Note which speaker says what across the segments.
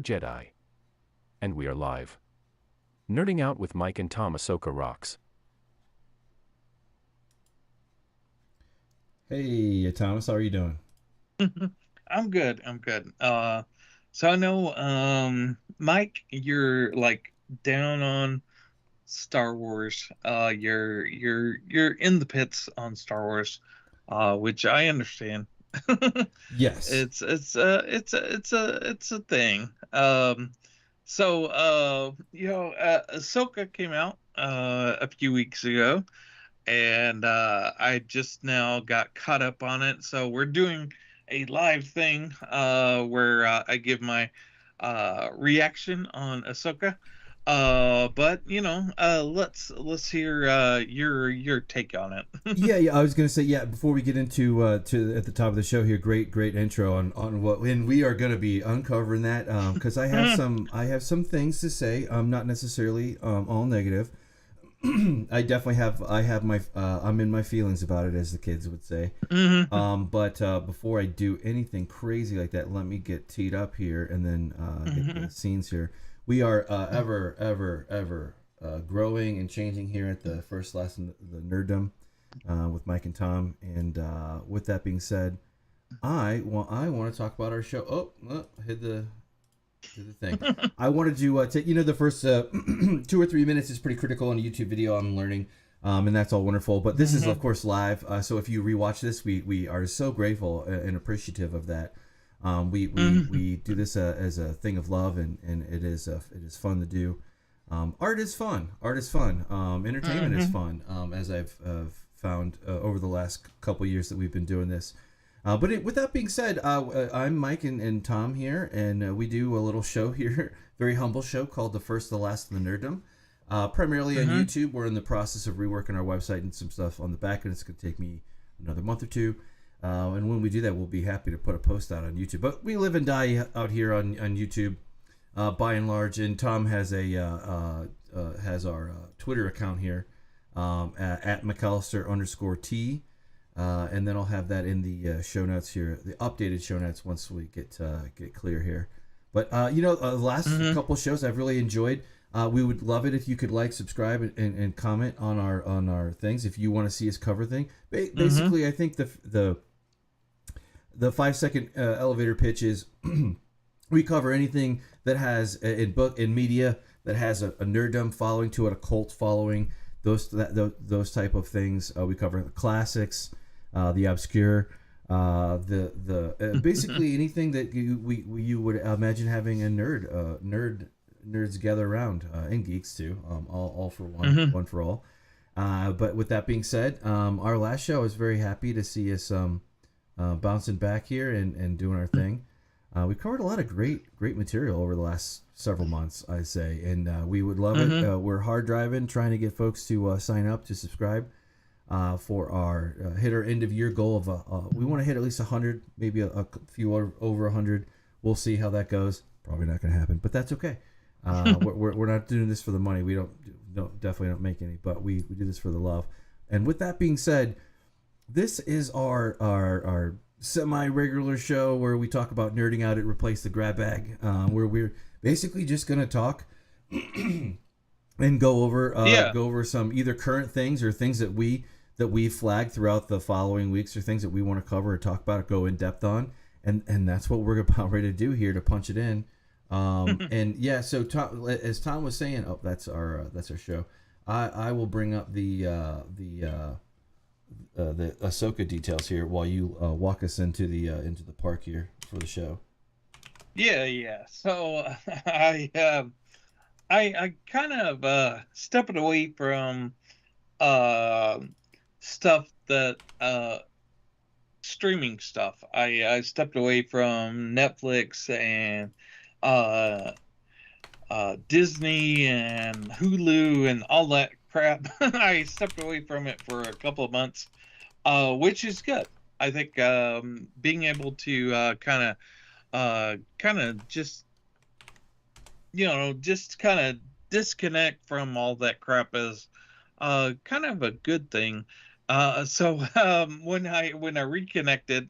Speaker 1: Jedi. And we are live. Nerding out with Mike and Tom. Ahsoka rocks.
Speaker 2: Hey, Thomas, how are you doing?
Speaker 3: I'm good. I'm good. So I know, Mike, you're like down on Star Wars. You're in the pits on Star Wars, which I understand.
Speaker 2: Yes.
Speaker 3: It's a thing. Ahsoka came out a few weeks ago, and I just now got caught up on it. So we're doing a live thing where I give my reaction on Ahsoka. But let's hear your take on it.
Speaker 2: Yeah. I was gonna say, before we get into to at the top of the show here, great intro on what, and we are gonna be uncovering that because I have some things to say. Not necessarily all negative. I have my I'm in my feelings about it, as the kids would say.
Speaker 3: Hmm.
Speaker 2: But before I do anything crazy like that, let me get teed up here and then get the
Speaker 3: Hmm.
Speaker 2: scenes here. We are ever growing and changing here at the first lesson, the Nerdom, with Mike and Tom. And with that being said, I want to talk about our show. Hit the thing. I wanted to take the first 2 or 3 minutes is pretty critical on a YouTube video on learning, and that's all wonderful. But this is of course live, so if you rewatch this, we are so grateful and appreciative of that. We do this as a thing of love, and it is fun to do. Art is fun. Art is fun. Entertainment is
Speaker 3: Hmm.
Speaker 2: fun. As I've found over the last couple years that we've been doing this. With that being said, I'm Mike and Tom here, and we do a little show here, very humble show called the First, the Last, and the Nerdom. Primarily on
Speaker 3: Hmm.
Speaker 2: YouTube. We're in the process of reworking our website and some stuff on the back, and it's going to take me another month or two. And when we do that, we'll be happy to put a post out on YouTube. But we live and die out here on YouTube, by and large. And Tom has our Twitter account here, at McAllister_T. And then I'll have that in the show notes here, the updated show notes once we get clear here. But the last
Speaker 3: Hmm.
Speaker 2: couple shows I've really enjoyed. We would love it if you could like, subscribe, and comment on our things if you want to see us cover thing.
Speaker 3: Hmm.
Speaker 2: Basically, I think the 5 second elevator pitch is we cover anything that has in media that has a nerdom following to it, a cult following, those type of things. We cover the classics, the obscure, the basically anything that you would imagine having a nerds gather around, and geeks too, all for one,
Speaker 3: Hmm.
Speaker 2: one for all. But with that being said, our last show, I was very happy to see us bouncing back here and doing our thing. We covered a lot of great material over the last several months, I say, and we would love it.
Speaker 3: Hmm.
Speaker 2: We're hard driving, trying to get folks to sign up to subscribe for our hit our end of year goal of we want to hit at least 100, maybe a few over 100. We'll see how that goes. Probably not going to happen, but that's okay. We're not doing this for the money. We definitely don't make any, but we do this for the love. And with that being said, this is our semi-regular show where we talk about nerding out at Replace the Grab Bag, where we're basically just going to talk and
Speaker 3: Yeah.
Speaker 2: go over some either current things or things that we flagged throughout the following weeks, or things that we want to cover or talk about or go in depth on, and that's what we're about ready to do here to punch it in. And yeah, so as Tom was saying, that's our show. I will bring up the Ahsoka details here while you walk us into the park here for the show.
Speaker 3: Yeah, yeah. So I kind of stepping away from uh stuff that streaming stuff. I stepped away from Netflix and uh Disney and Hulu and all that crap. I stepped away from it for a couple of months, which is good. I think being able to kind of just kind of disconnect from all that crap is kind of a good thing. So when I reconnected,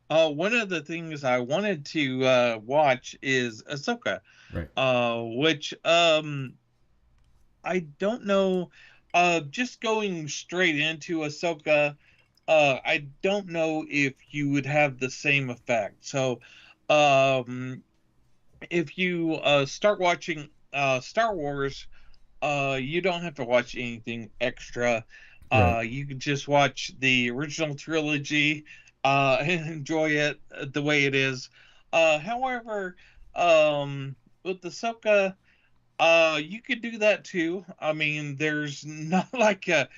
Speaker 3: One of the things I wanted to watch is Ahsoka,
Speaker 2: Right.
Speaker 3: which I don't know. Just going straight into Ahsoka, I don't know if you would have the same effect. So, um, if you start watching Star Wars, you don't have to watch anything extra.
Speaker 2: Right.
Speaker 3: You can just watch the original trilogy and enjoy it the way it is. However, with Ahsoka, you could do that too. I mean, there's not like a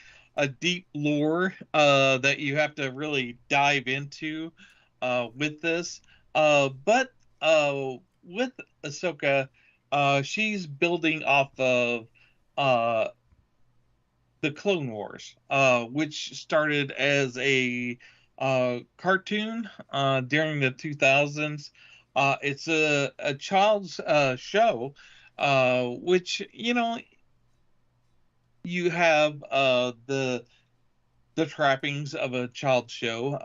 Speaker 3: deep lore that you have to really dive into with this. But with Ahsoka, she's building off of uh the Clone Wars, which started as a cartoon during the 2000s. It's a child's show, which, you know, you have the trappings of a child show.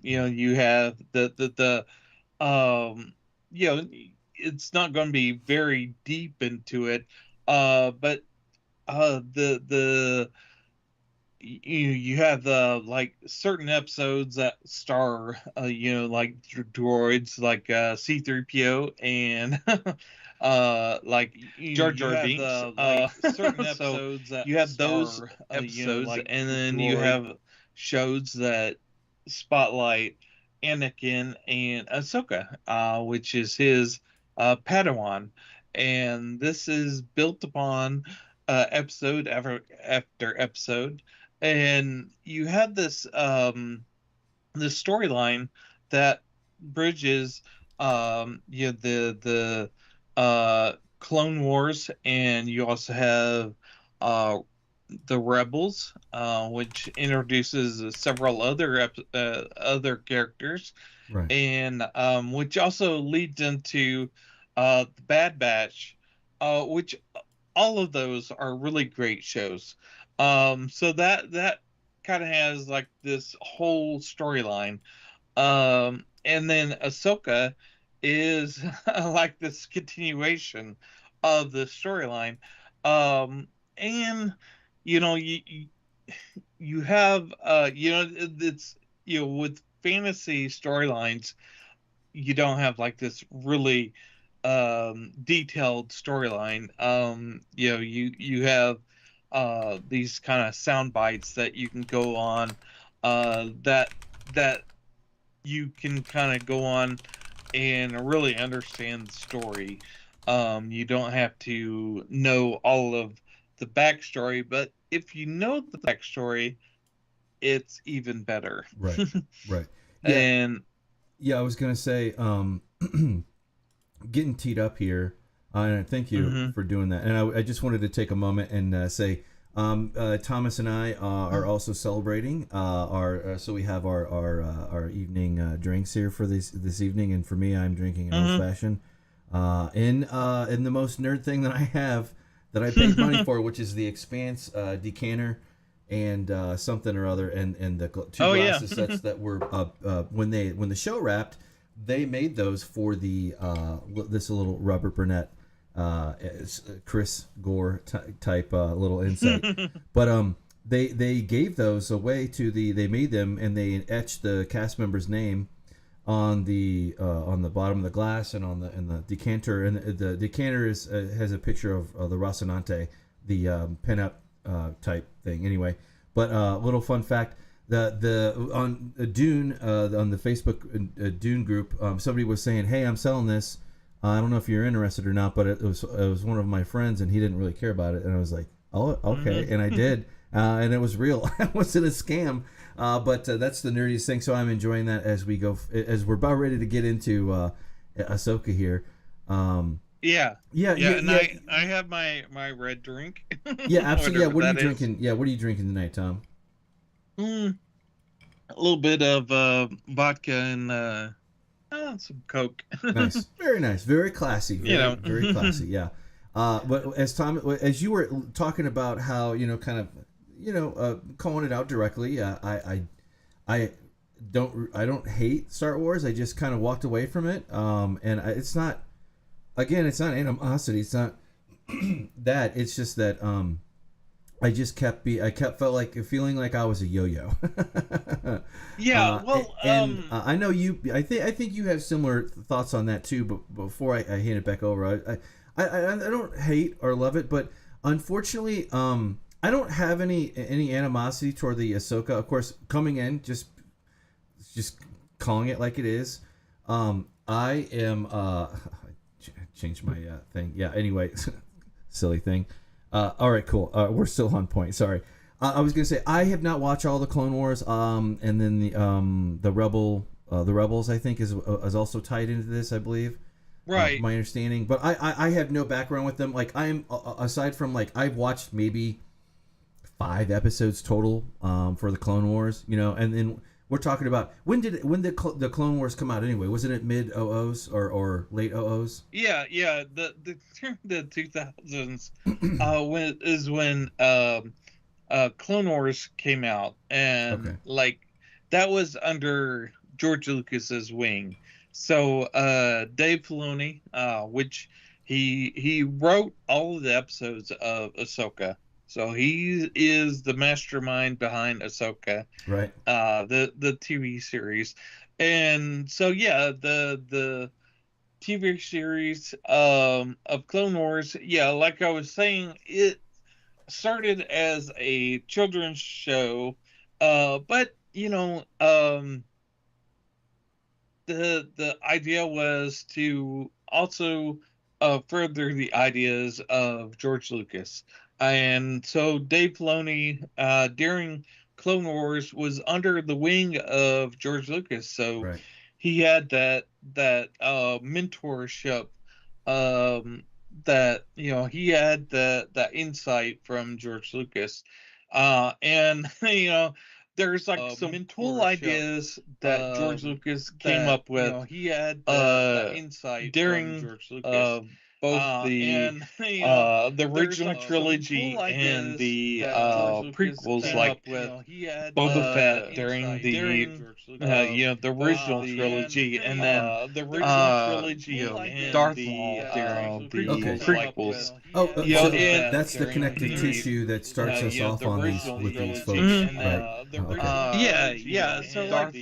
Speaker 3: You know, you have the you know, it's not going to be very deep into it, but the you have the like certain episodes that star you know, like droids like C3PO and like Jar Jar Binks. Certain episodes that you have those episodes, you know, like and then you have shows that spotlight Anakin and Ahsoka, which is his Padawan, and this is built upon episode after episode, and you have this storyline that bridges you know, the Clone Wars, and you also have uh the Rebels, which introduces several other characters,
Speaker 2: Right.
Speaker 3: and which also leads into the Bad Batch, which all of those are really great shows. So that kind of has like this whole storyline. And then Ahsoka is like this continuation of the storyline. And you know, you have you know, it's, you know, with fantasy storylines, you don't have like this really detailed storyline. You know, you have these kind of sound bites that you can go on, that you can kind of go on and really understand the story. You don't have to know all of the backstory, but if you know the backstory, it's even better.
Speaker 2: Right. Right. Yeah.
Speaker 3: And
Speaker 2: Yeah. I was gonna say, getting teed up here, and thank you for doing that. And I just wanted to take a moment and say, Thomas and I are also celebrating our. So we have our evening drinks here for this evening, and for me, I'm drinking an old fashioned. In the most nerd thing that I have, that I paid money for, which is the Expanse decanter and something or other, and the two glasses sets that were when the show wrapped, they made those for the this little Robert Burnett Chris Gore type little insight. But they gave those away to they made them, and they etched the cast member's name on the bottom of the glass and on the decanter, and the decanter has a picture of the Rocinante, the pinup type thing. Anyway, but little fun fact: the on Dune on the Facebook Dune group, somebody was saying, "Hey, I'm selling this. I don't know if you're interested or not," but it was one of my friends, and he didn't really care about it, and I was like, "Oh, okay," and I did, and it was real. It wasn't a scam. But that's the nerdiest thing. So I'm enjoying that as we go, as we're about ready to get into Ahsoka here.
Speaker 3: Yeah. And I have my red drink.
Speaker 2: Yeah, absolutely. Yeah, what are you drinking?
Speaker 3: Is.
Speaker 2: Yeah, what are you drinking tonight, Tom?
Speaker 3: A little bit of vodka and some Coke.
Speaker 2: Nice, very nice, very classy. Very classy. Yeah. But as you were talking about how, kind of, calling it out directly, I don't hate Star Wars. I just kind of walked away from it. It's not, again, it's not animosity. It's not that. It's just that I just kept felt like feeling like I was a yo-yo.
Speaker 3: Yeah, well,
Speaker 2: I know you. I think you have similar thoughts on that too. But before I hand it back over, I don't hate or love it, but unfortunately, I don't have any animosity toward the Ahsoka. Of course, coming in, just calling it like it is. I am. I changed my thing. Yeah. Anyway, silly thing. All right, cool. We're still on point. Sorry. I was gonna say I have not watched all the Clone Wars. And then the Rebels, I think, is also tied into this, I believe.
Speaker 3: right.
Speaker 2: My understanding, but I have no background with them. Like I'm aside from like I've watched maybe 5 episodes total for the Clone Wars, and then we're talking about when did the Clone Wars come out anyway? Wasn't it mid OOs or late OOs?
Speaker 3: Yeah, the 2000s when Clone Wars came out, and
Speaker 2: Okay.
Speaker 3: like that was under George Lucas's wing. So Dave Filoni, which he wrote all of the episodes of Ahsoka. So he is the mastermind behind Ahsoka,
Speaker 2: Right.
Speaker 3: the TV series. And so yeah, the TV series of Clone Wars, yeah, like I was saying, it started as a children's show, but the idea was to also further the ideas of George Lucas, and so Dave Filoni during Clone Wars was under the wing of George Lucas, so
Speaker 2: Right.
Speaker 3: he had that mentorship, that he had that insight from George Lucas, and there's like some cool ideas that George Lucas came up with. He had that insight during from George Lucas. Both the original trilogy and the prequels, like Boba Fett during the original trilogy, and then the original trilogy and Darth Maul during the
Speaker 2: Okay.
Speaker 3: prequels.
Speaker 2: So that's the connective tissue that starts us off on these with these folks, right?
Speaker 3: Yeah. So like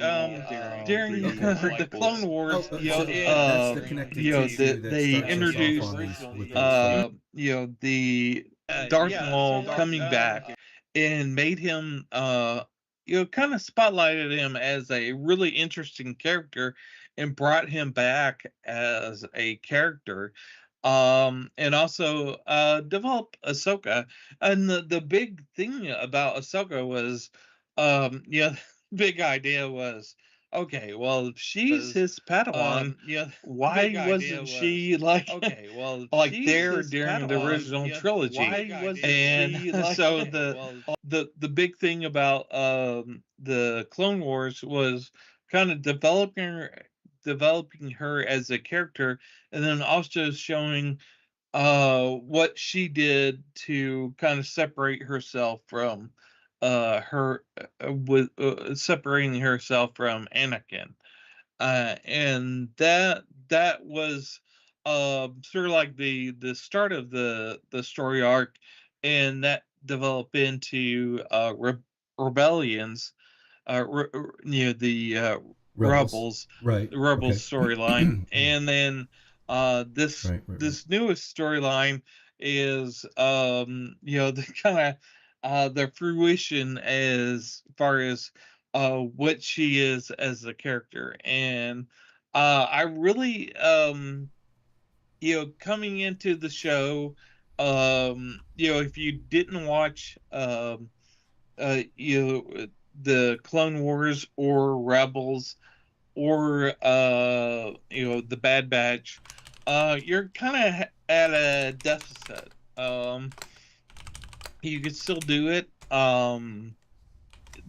Speaker 3: during the Clone Wars,
Speaker 2: that's the connective tissue that
Speaker 3: they
Speaker 2: starts us
Speaker 3: introduced
Speaker 2: off on these with these folks.
Speaker 3: the Darth Maul coming back, and made him kind of spotlighted him as a really interesting character, and brought him back as a character, and also develop Ahsoka. And the big thing about Ahsoka was, big idea was, okay, well, if she's his Padawan, why wasn't she like there during the original trilogy? And so the big thing about the Clone Wars was kind of developing her as a character, and then also showing what she did to kind of separate herself from her with separating herself from Anakin, and that was sort of like the start of the story arc, and that developed into rebellions, the
Speaker 2: Rebels. Right.
Speaker 3: the Rebels
Speaker 2: Okay.
Speaker 3: storyline, and then this
Speaker 2: Right.
Speaker 3: this newest storyline is the kind of the fruition as far as what she is as a character. And I really coming into the show, if you didn't watch the Clone Wars or Rebels or the Bad Batch, you're kind of at a deficit. You could still do it.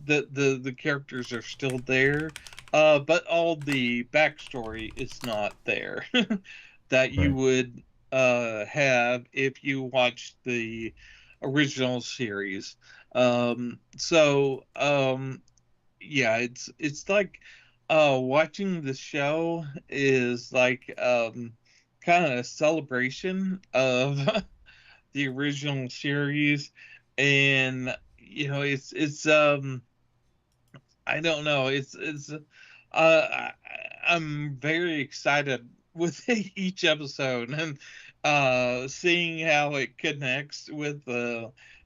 Speaker 3: The characters are still there, but all the backstory is not there that you would have if you watched the original series. So yeah, it's like watching the show is like kind of a celebration of the original series. And it's I don't know, I'm very excited with each episode, and seeing how it connects with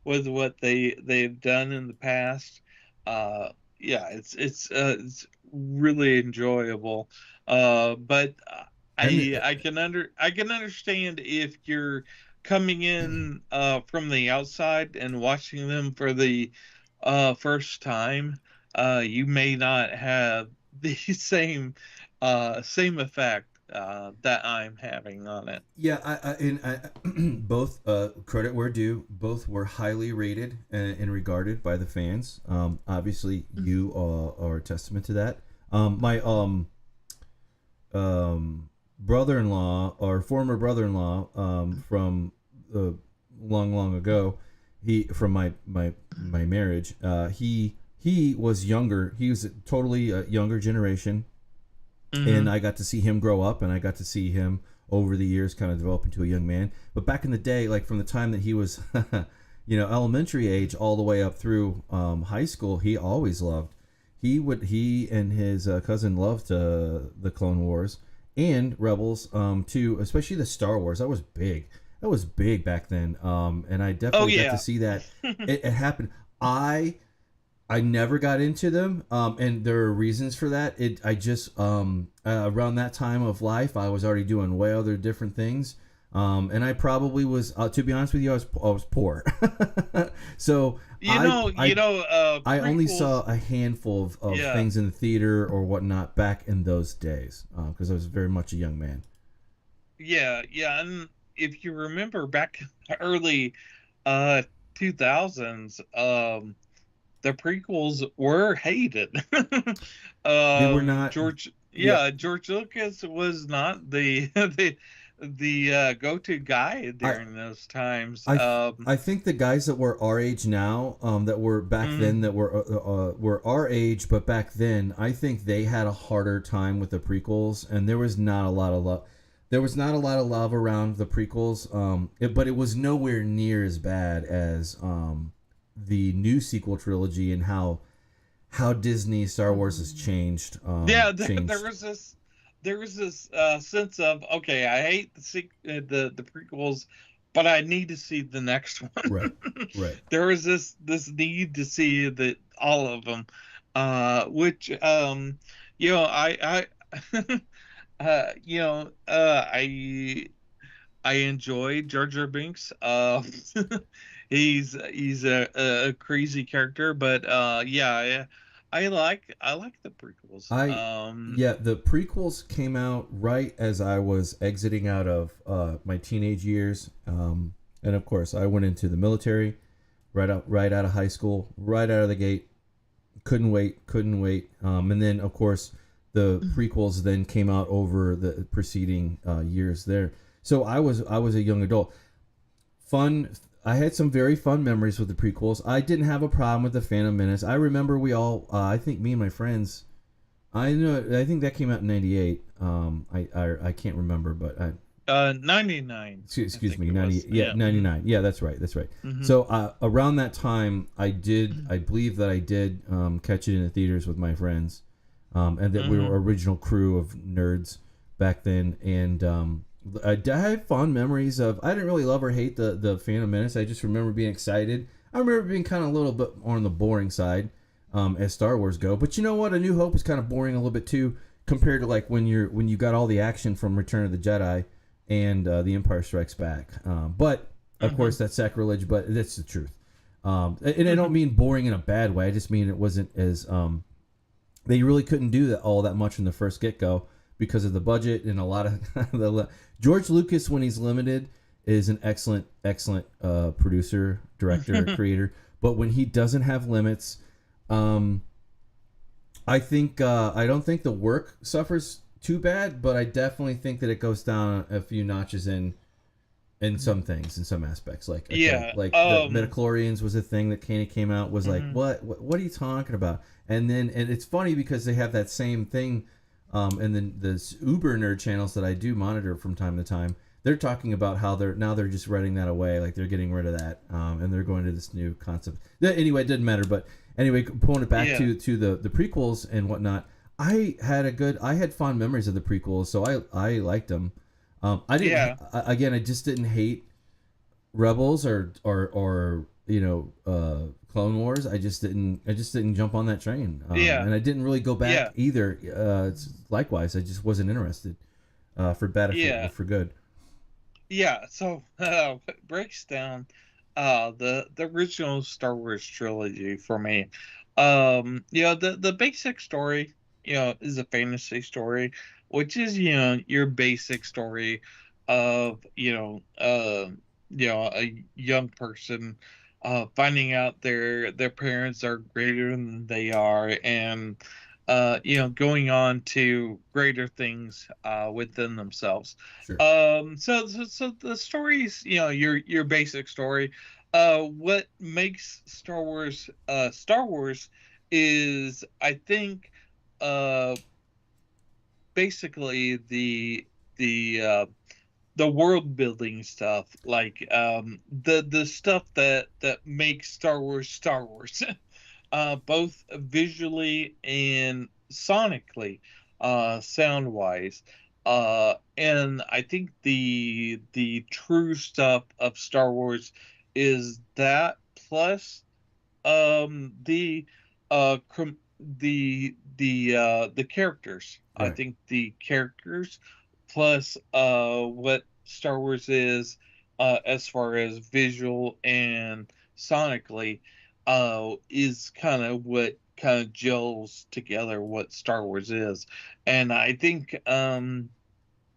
Speaker 3: what they've done in the past. Yeah, it's really enjoyable. But
Speaker 2: And
Speaker 3: I can understand if you're coming in from the outside and watching them for the first time. You may not have the same effect that I'm having on it.
Speaker 2: yeah, both credit where due. Both were highly rated and regarded by the fans. Obviously, you are a testament to that. My brother-in-law or former brother-in-law from long ago, he from my marriage. He was younger. He was totally a younger generation, and
Speaker 3: Hmm.
Speaker 2: I got to see him grow up, and I got to see him over the years kind of develop into a young man. But back in the day, like from the time that he was, elementary age all the way up through high school, he always loved. He and his cousin loved the Clone Wars and Rebels too, especially the Star Wars. That was big. That was big back then. And I
Speaker 3: Oh
Speaker 2: definitely got to
Speaker 3: yeah.
Speaker 2: see that. It happened. I never got into them, and there are reasons for that. I just around that time of life, I was already doing way other different things, and I probably was. To be honest with you, I was poor, so I only saw
Speaker 3: Prequels.
Speaker 2: a handful of
Speaker 3: Yeah,
Speaker 2: things in the theater or whatnot back in those days because I was very much a young man.
Speaker 3: yeah. And if you remember back in the early uh 2000s, the prequels were hated.
Speaker 2: They were not. Yeah,
Speaker 3: George Lucas was not the the go-to guy
Speaker 2: I
Speaker 3: during those times.
Speaker 2: I I think the guys that were our age now, that were back then,
Speaker 3: Mm,
Speaker 2: that were our age, but back then, I think they had a harder time with the prequels, and there was not a lot of love. There was not a lot of love around the prequels, but it was nowhere near as bad as the new sequel trilogy and how Disney Star Wars has changed.
Speaker 3: yeah,
Speaker 2: Changed.
Speaker 3: there was this sense of, okay, I hate the prequels, but I need to see the next one.
Speaker 2: Right. Right.
Speaker 3: There was this need to see all of them, which I I enjoy Jar Jar Binks. He's a crazy character, but yeah, I like the prequels.
Speaker 2: I Yeah, the prequels came out right as I was exiting out of my teenage years, and of course I went into the military right out of high school, right out of the gate. Couldn't wait. And then of course the prequels then came out over the preceding years there. So I was a young adult. Fun. I had some very fun memories with the prequels. I didn't have a problem with the Phantom Menace. I remember we all. I think me and my friends. I know. I think that came out in '98. I can't remember, but
Speaker 3: 99, I
Speaker 2: excuse
Speaker 3: think
Speaker 2: me,
Speaker 3: it
Speaker 2: 90.
Speaker 3: was.
Speaker 2: Yeah,
Speaker 3: Yeah.
Speaker 2: '99. Yeah, that's right. That's right.
Speaker 3: Hmm.
Speaker 2: So around that time, I did. I believe that I did catch it in the theaters with my friends, and that we
Speaker 3: Hmm.
Speaker 2: were original crew of nerds back then, and I have fond memories of. I didn't really love or hate the Phantom Menace. I just remember being excited. I remember being kind of a little bit on the boring side, as Star Wars go. But you know what? A New Hope is kind of boring a little bit too, compared to like when you got all the action from Return of the Jedi and The Empire Strikes Back. But of
Speaker 3: Hmm.
Speaker 2: course that's sacrilege, but that's the truth. And I don't mean boring in a bad way. I just mean it wasn't as they really couldn't do that all that much in the first get go because of the budget and a lot of George Lucas, when he's limited, is an excellent producer, director, creator. But when he doesn't have limits, um, I don't think the work suffers too bad, but I definitely think that it goes down a few notches in in some things, in some aspects. Like, okay,
Speaker 3: Yeah.
Speaker 2: like the midichlorians was a thing that came out, was like,
Speaker 3: Mhm.
Speaker 2: what are you talking about? And it's funny because they have that same thing, and then the Uber nerd channels that I do monitor from time to time, they're talking about how they're just writing that away, like they're getting rid of that, and they're going to this new concept. Anyway, it didn't matter, but anyway, pulling it back
Speaker 3: Yeah.
Speaker 2: to the prequels and whatnot. I had fond memories of the prequels, so I liked them. I didn't.
Speaker 3: Yeah.
Speaker 2: Again, I just didn't hate Rebels or Clone Wars. I just didn't jump on that train,
Speaker 3: Yeah.
Speaker 2: and I didn't really go back
Speaker 3: Yeah.
Speaker 2: either. Likewise, I just wasn't interested, for bad or
Speaker 3: Yeah.
Speaker 2: for good.
Speaker 3: Yeah. So it breaks down the original Star Wars trilogy for me. The basic story, is a fantasy story, which is, your basic story of, a young person finding out their parents are greater than they are, and going on to greater things within themselves.
Speaker 2: Sure.
Speaker 3: So the story's, your basic story. What makes Star Wars is, I think, uh, basically the world building stuff, like the stuff that makes Star Wars, both visually and sonically, sound wise. And I think the true stuff of Star Wars is that, plus the the characters. I
Speaker 2: Right.
Speaker 3: think the characters, plus what Star Wars is, as far as visual and sonically, is kind of what kind of gels together what Star Wars is. And I think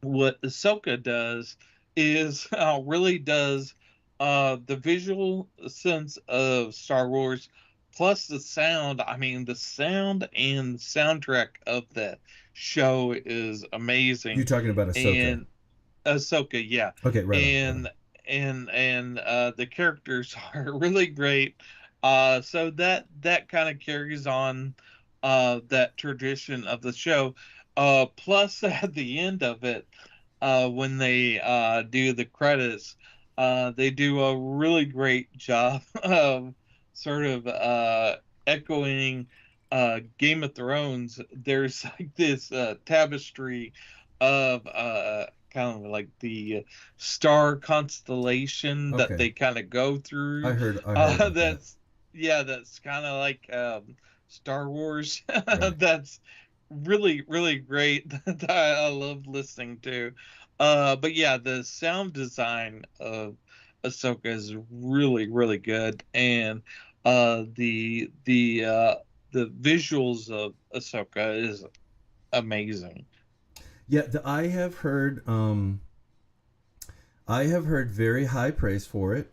Speaker 3: what Ahsoka does is really does the visual sense of Star Wars, plus the sound. I mean, the sound and soundtrack of that show is
Speaker 2: You're
Speaker 3: amazing.
Speaker 2: talking about Ahsoka.
Speaker 3: And Ahsoka, yeah,
Speaker 2: Okay, right on, right on.
Speaker 3: and the characters are really great. So that kind of carries on that tradition of the show. Plus, at the end of it, when they do the credits, they do a really great job of sort of echoing Game of Thrones. There's like this tapestry of kind of like the star constellation that
Speaker 2: Okay,
Speaker 3: they kind of go through.
Speaker 2: I heard about that.
Speaker 3: That's Yeah, that's kind of like Star Wars.
Speaker 2: Right.
Speaker 3: That's really, really great that I love listening to. But yeah, the sound design of Ahsoka is really, really good, and the visuals of Ahsoka is amazing.
Speaker 2: Yeah, I have heard very high praise for it,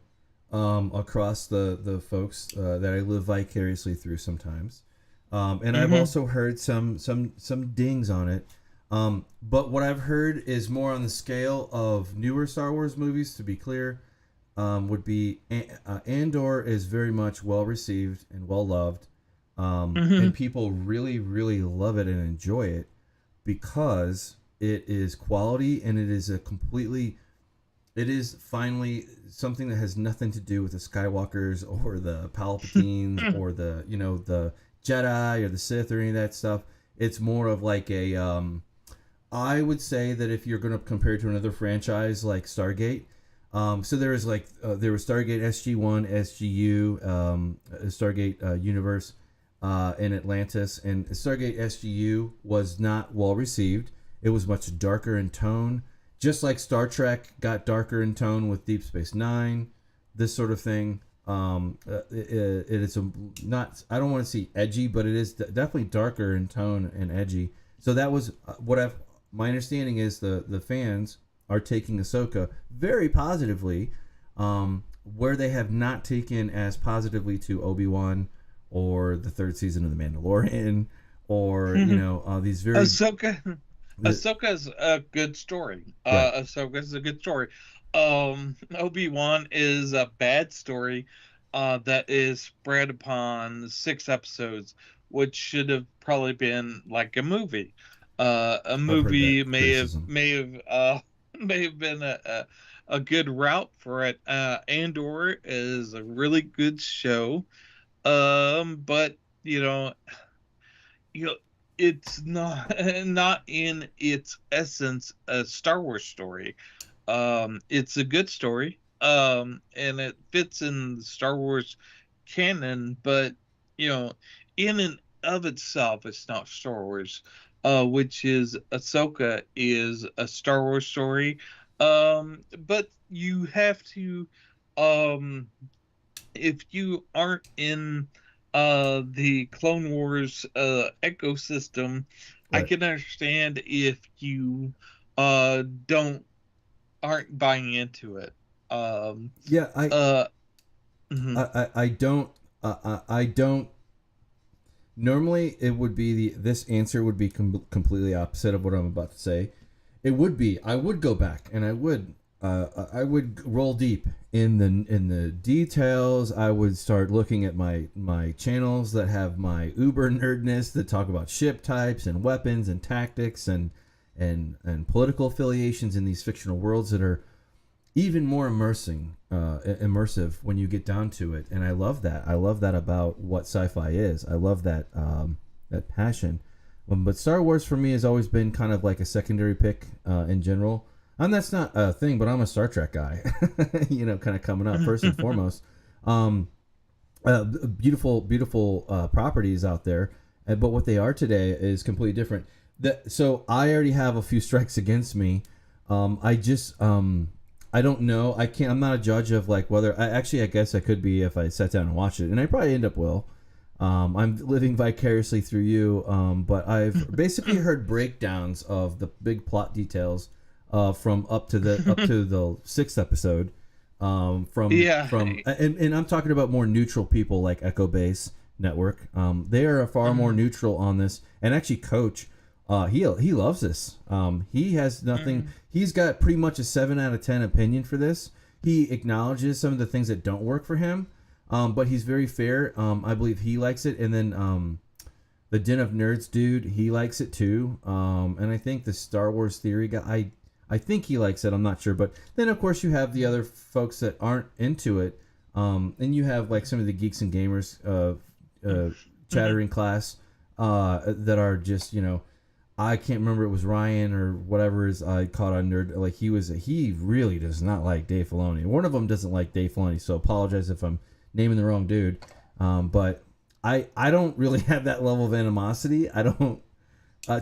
Speaker 2: across the folks that I live vicariously through sometimes, and I've
Speaker 3: Hmm.
Speaker 2: also heard some dings on it. But what I've heard is more on the scale of newer Star Wars movies. To be clear, would be Andor is very much well received and well loved, and
Speaker 3: Hmm.
Speaker 2: people really really love it and enjoy it because it is quality, and it is finally something that has nothing to do with the Skywalkers or the Palpatines or the Jedi or the Sith or any of that stuff. It's more of like a I would say that if you're going to compare it to another franchise like Stargate, so there was there was Stargate SG-1, SGU, Stargate Universe, in Atlantis, and Stargate SGU was not well received. It was much darker in tone, just like Star Trek got darker in tone with Deep Space Nine, this sort of thing. It is not. I don't want to say edgy, but it is definitely darker in tone and edgy. So that was what I've. My understanding is the fans are taking Ahsoka very positively, where they have not taken as positively to Obi-Wan or the third season of The Mandalorian, or these very
Speaker 3: Ahsoka
Speaker 2: the,
Speaker 3: Ahsoka's a good story.
Speaker 2: right.
Speaker 3: Ahsoka's a good story. Obi-Wan is a bad story that is spread upon 6 episodes, which should have probably been like a movie. A
Speaker 2: I've heard
Speaker 3: movie
Speaker 2: that
Speaker 3: may have
Speaker 2: criticism.
Speaker 3: may have may have been a good route for it. Andor is a really good show. But you know, it's not not in its essence a Star Wars story. It's a good story, and it fits in the Star Wars canon, but you know, in and of itself, it's not Star Wars. Which is Ahsoka is a Star Wars story. But you have to, um, if you aren't in the Clone Wars ecosystem, I
Speaker 2: Right.
Speaker 3: can understand if you don't aren't buying into it. Um,
Speaker 2: Yeah,
Speaker 3: uh, mhm.
Speaker 2: I don't I don't normally it would be this answer would be completely opposite of what I'm about to say. It would be I would go back and I would roll deep in the details. I would start looking at my channels that have my uber nerdness that talk about ship types and weapons and tactics and political affiliations in these fictional worlds that are even more immersive when you get down to it. And I love that. I love that about what sci-fi is. I love that passion. But Star Wars for me has always been kind of like a secondary pick in general. And that's not a thing, but I'm a Star Trek guy. Kind of coming up first and foremost. Um, beautiful properties out there, but what they are today is completely different. So I already have a few strikes against me. I don't know. I can't. I'm not a judge of like whether. I guess I could be if I sat down and watched it, and I probably end up will. I'm living vicariously through you, but I've basically heard breakdowns of the big plot details from up to the sixth episode.
Speaker 3: Yeah,
Speaker 2: And I'm talking about more neutral people like Echo Base Network. They are far more
Speaker 3: mhm,
Speaker 2: neutral on this, and actually, Coach, he loves this. He has nothing.
Speaker 3: mhm.
Speaker 2: He's got pretty much a 7 out of 10 opinion for this. He acknowledges some of the things that don't work for him, but he's very fair. I believe he likes it, and then the Den of Nerds dude, he likes it too. And I think the Star Wars theory guy, I think he likes it. I'm not sure, but then of course you have the other folks that aren't into it, and you have like some of the geeks and gamers, chattering class, that are just I can't remember, it was Ryan or whatever is I caught on nerd, like he really does not like Dave Filoni. One of them doesn't like Dave Filoni, so apologize if I'm naming the wrong dude. But I don't really have that level of animosity. I don't.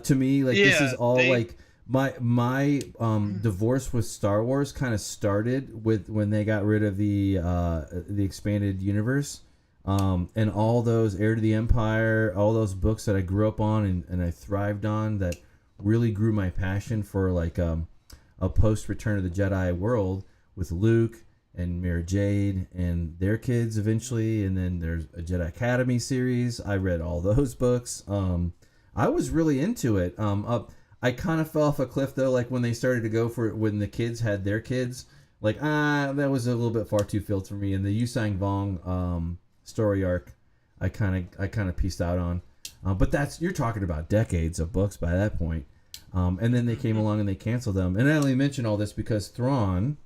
Speaker 2: To me, like this is
Speaker 3: Yeah,
Speaker 2: all
Speaker 3: they.
Speaker 2: like my divorce with Star Wars kind of started with when they got rid of the expanded universe, and all those Heir to the Empire, all those books that I grew up on and I thrived on, that really grew my passion for like a post Return of the Jedi world with Luke and Mara Jade and their kids eventually, and then there's a Jedi Academy series. I read all those books. I was really into it. I kind of fell off a cliff though, like when they started to go for it when the kids had their kids. Like that was a little bit far too filled for me. And the Yusang Vong story arc, I kind of pieced out on. But that's you're talking about decades of books by that point. And then they came along and they canceled them. And I only mention all this because Thrawn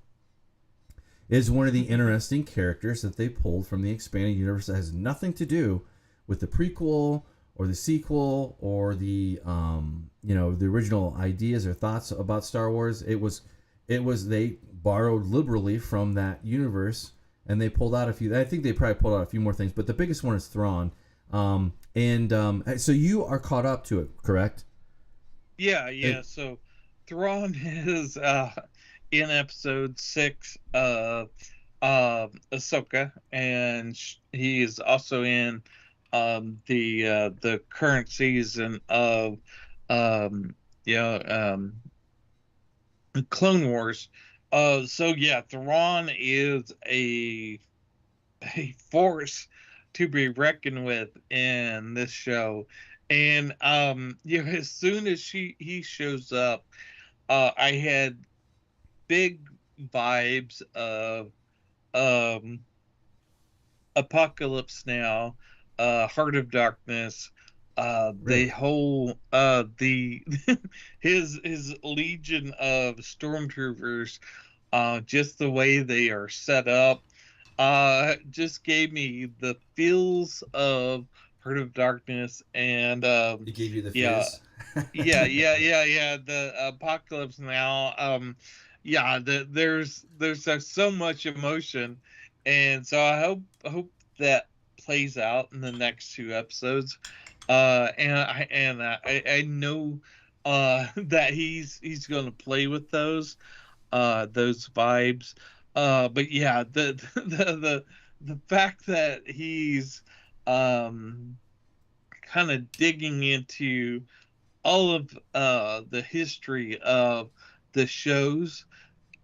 Speaker 2: is one of the interesting characters that they pulled from the expanded universe that has nothing to do with the prequel or the sequel or the original ideas or thoughts about Star Wars. It was they borrowed liberally from that universe and they pulled out a few. I think they probably pulled out a few more things, but the biggest one is Thrawn. So you are caught up to it, correct?
Speaker 3: Yeah,
Speaker 2: It,
Speaker 3: yeah. So Thrawn is in episode 6 Ahsoka, and he is also in the current season of um yeah Clone Wars. So yeah, Thrawn is a force to be reckoned with in this show. And as soon as he shows up, I had big vibes of um Apocalypse Now, Heart of Darkness, the
Speaker 2: Really?
Speaker 3: whole the his legion of stormtroopers, just the way they are set up, just gave me the feels of Heart of Darkness, and
Speaker 2: It gave you the
Speaker 3: yeah,
Speaker 2: fizz.
Speaker 3: yeah. The Apocalypse Now, yeah. There's so much emotion, and so I hope that plays out in the next two episodes. And I know that he's going to play with those vibes. But yeah, the fact that he's um kind of digging into all of the history of the shows,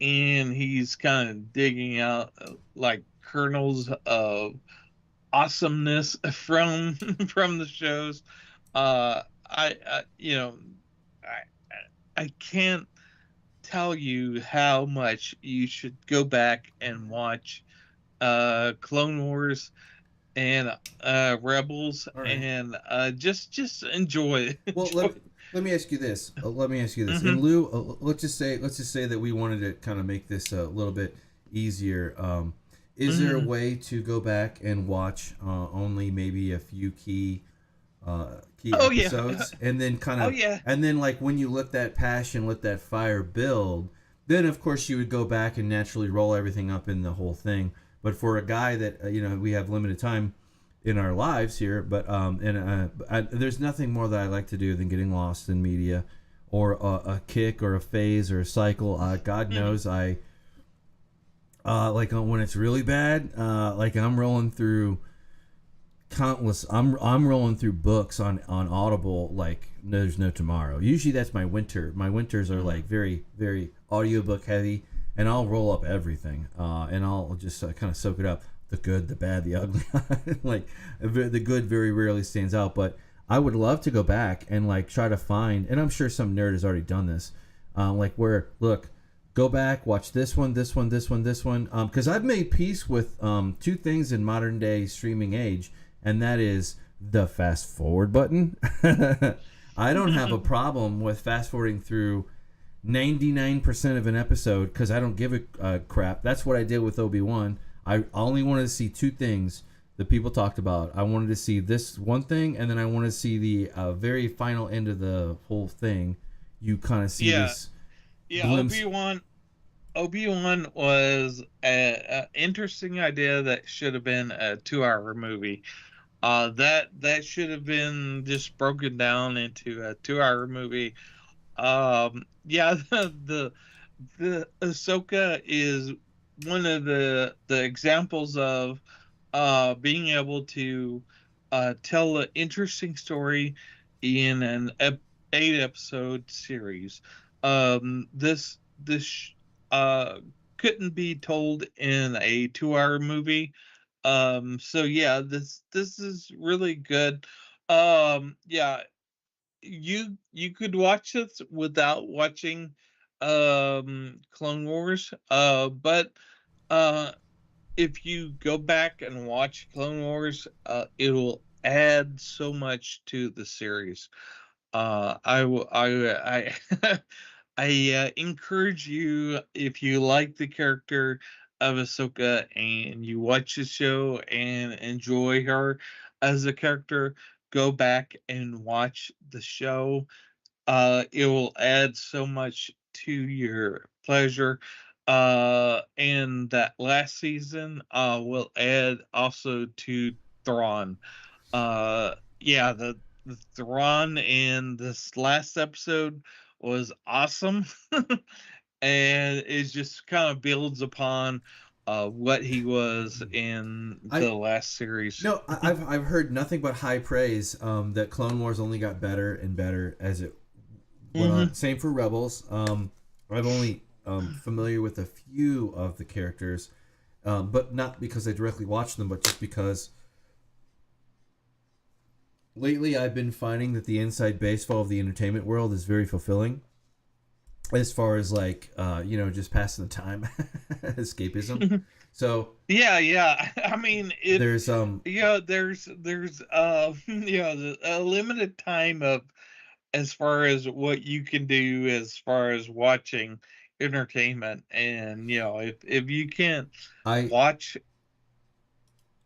Speaker 3: and he's kind of digging out like kernels of awesomeness from from the shows. I I can't tell you how much you should go back and watch Clone Wars and Rebels,
Speaker 2: All right.
Speaker 3: and just enjoy
Speaker 2: Well,
Speaker 3: enjoy.
Speaker 2: let me ask you this. Let me ask you this. In
Speaker 3: Hmm.
Speaker 2: lieu, let's just say that we wanted to kind of make this a little bit easier. Is there a
Speaker 3: Hmm.
Speaker 2: way to go back and watch only maybe a few key
Speaker 3: Oh yeah.
Speaker 2: episodes, and then
Speaker 3: Oh yeah.
Speaker 2: like when you let that passion, let that fire build, then of course you would go back and naturally roll everything up in the whole thing. But for a guy that we have limited time in our lives here, but there's nothing more that I like to do than getting lost in media, or a kick or a phase or a cycle. God
Speaker 3: Hmm.
Speaker 2: knows I like when it's really bad. Like I'm rolling through countless. I'm rolling through books on Audible like there's no tomorrow. Usually that's my winter. My winters are
Speaker 3: Hmm.
Speaker 2: like very very audiobook heavy, and I'll roll up everything, and I'll just kind of soak it up. The good, the bad, the ugly. Like the good very rarely stands out, but I would love to go back and like try to find. And I'm sure some nerd has already done this. Like where look. Go back, watch this one, this one, this one, this one. Because I've made peace with two things in modern day streaming age, and that is the fast forward button. I don't have a problem with fast forwarding through 99% of an episode because I don't give a crap. That's what I did with Obi-Wan. I only wanted to see two things that people talked about. I wanted to see this one thing, and then I wanted to see the very final end of the whole thing. You kind of see
Speaker 3: Yeah.
Speaker 2: this
Speaker 3: Yeah.
Speaker 2: glimpse.
Speaker 3: Obi-Wan was a interesting idea that should have been a 2 hour movie. That should have been just broken down into a 2 hour movie. Yeah, the Ahsoka is one of the examples of being able to tell an interesting story in an 8 episode series. This uh couldn't be told in a 2 hour movie. So yeah, this is really good. Yeah, you could watch this without watching Clone Wars, but uh if you go back and watch Clone Wars, it will add so much to the series. I I encourage you, if you like the character of Ahsoka and you watch the show and enjoy her as a character, go back and watch the show. It will add so much to your pleasure. And that last season will add also to Thrawn. Yeah, the Thrawn in this last episode was awesome. And it just kind of builds upon what he was in
Speaker 2: I
Speaker 3: the last series.
Speaker 2: No, I've heard nothing but high praise. That Clone Wars only got better and better as it went on.
Speaker 3: Hmm.
Speaker 2: Same for Rebels. I've only familiar with a few of the characters, but not because I directly watched them, but just because lately I've been finding that the inside baseball of the entertainment world is very fulfilling. as far as like just passing the time, escapism. So
Speaker 3: Yeah. I mean, if
Speaker 2: there's
Speaker 3: there's a limited time of as far as what you can do as far as watching entertainment, and if you can't
Speaker 2: I
Speaker 3: watch.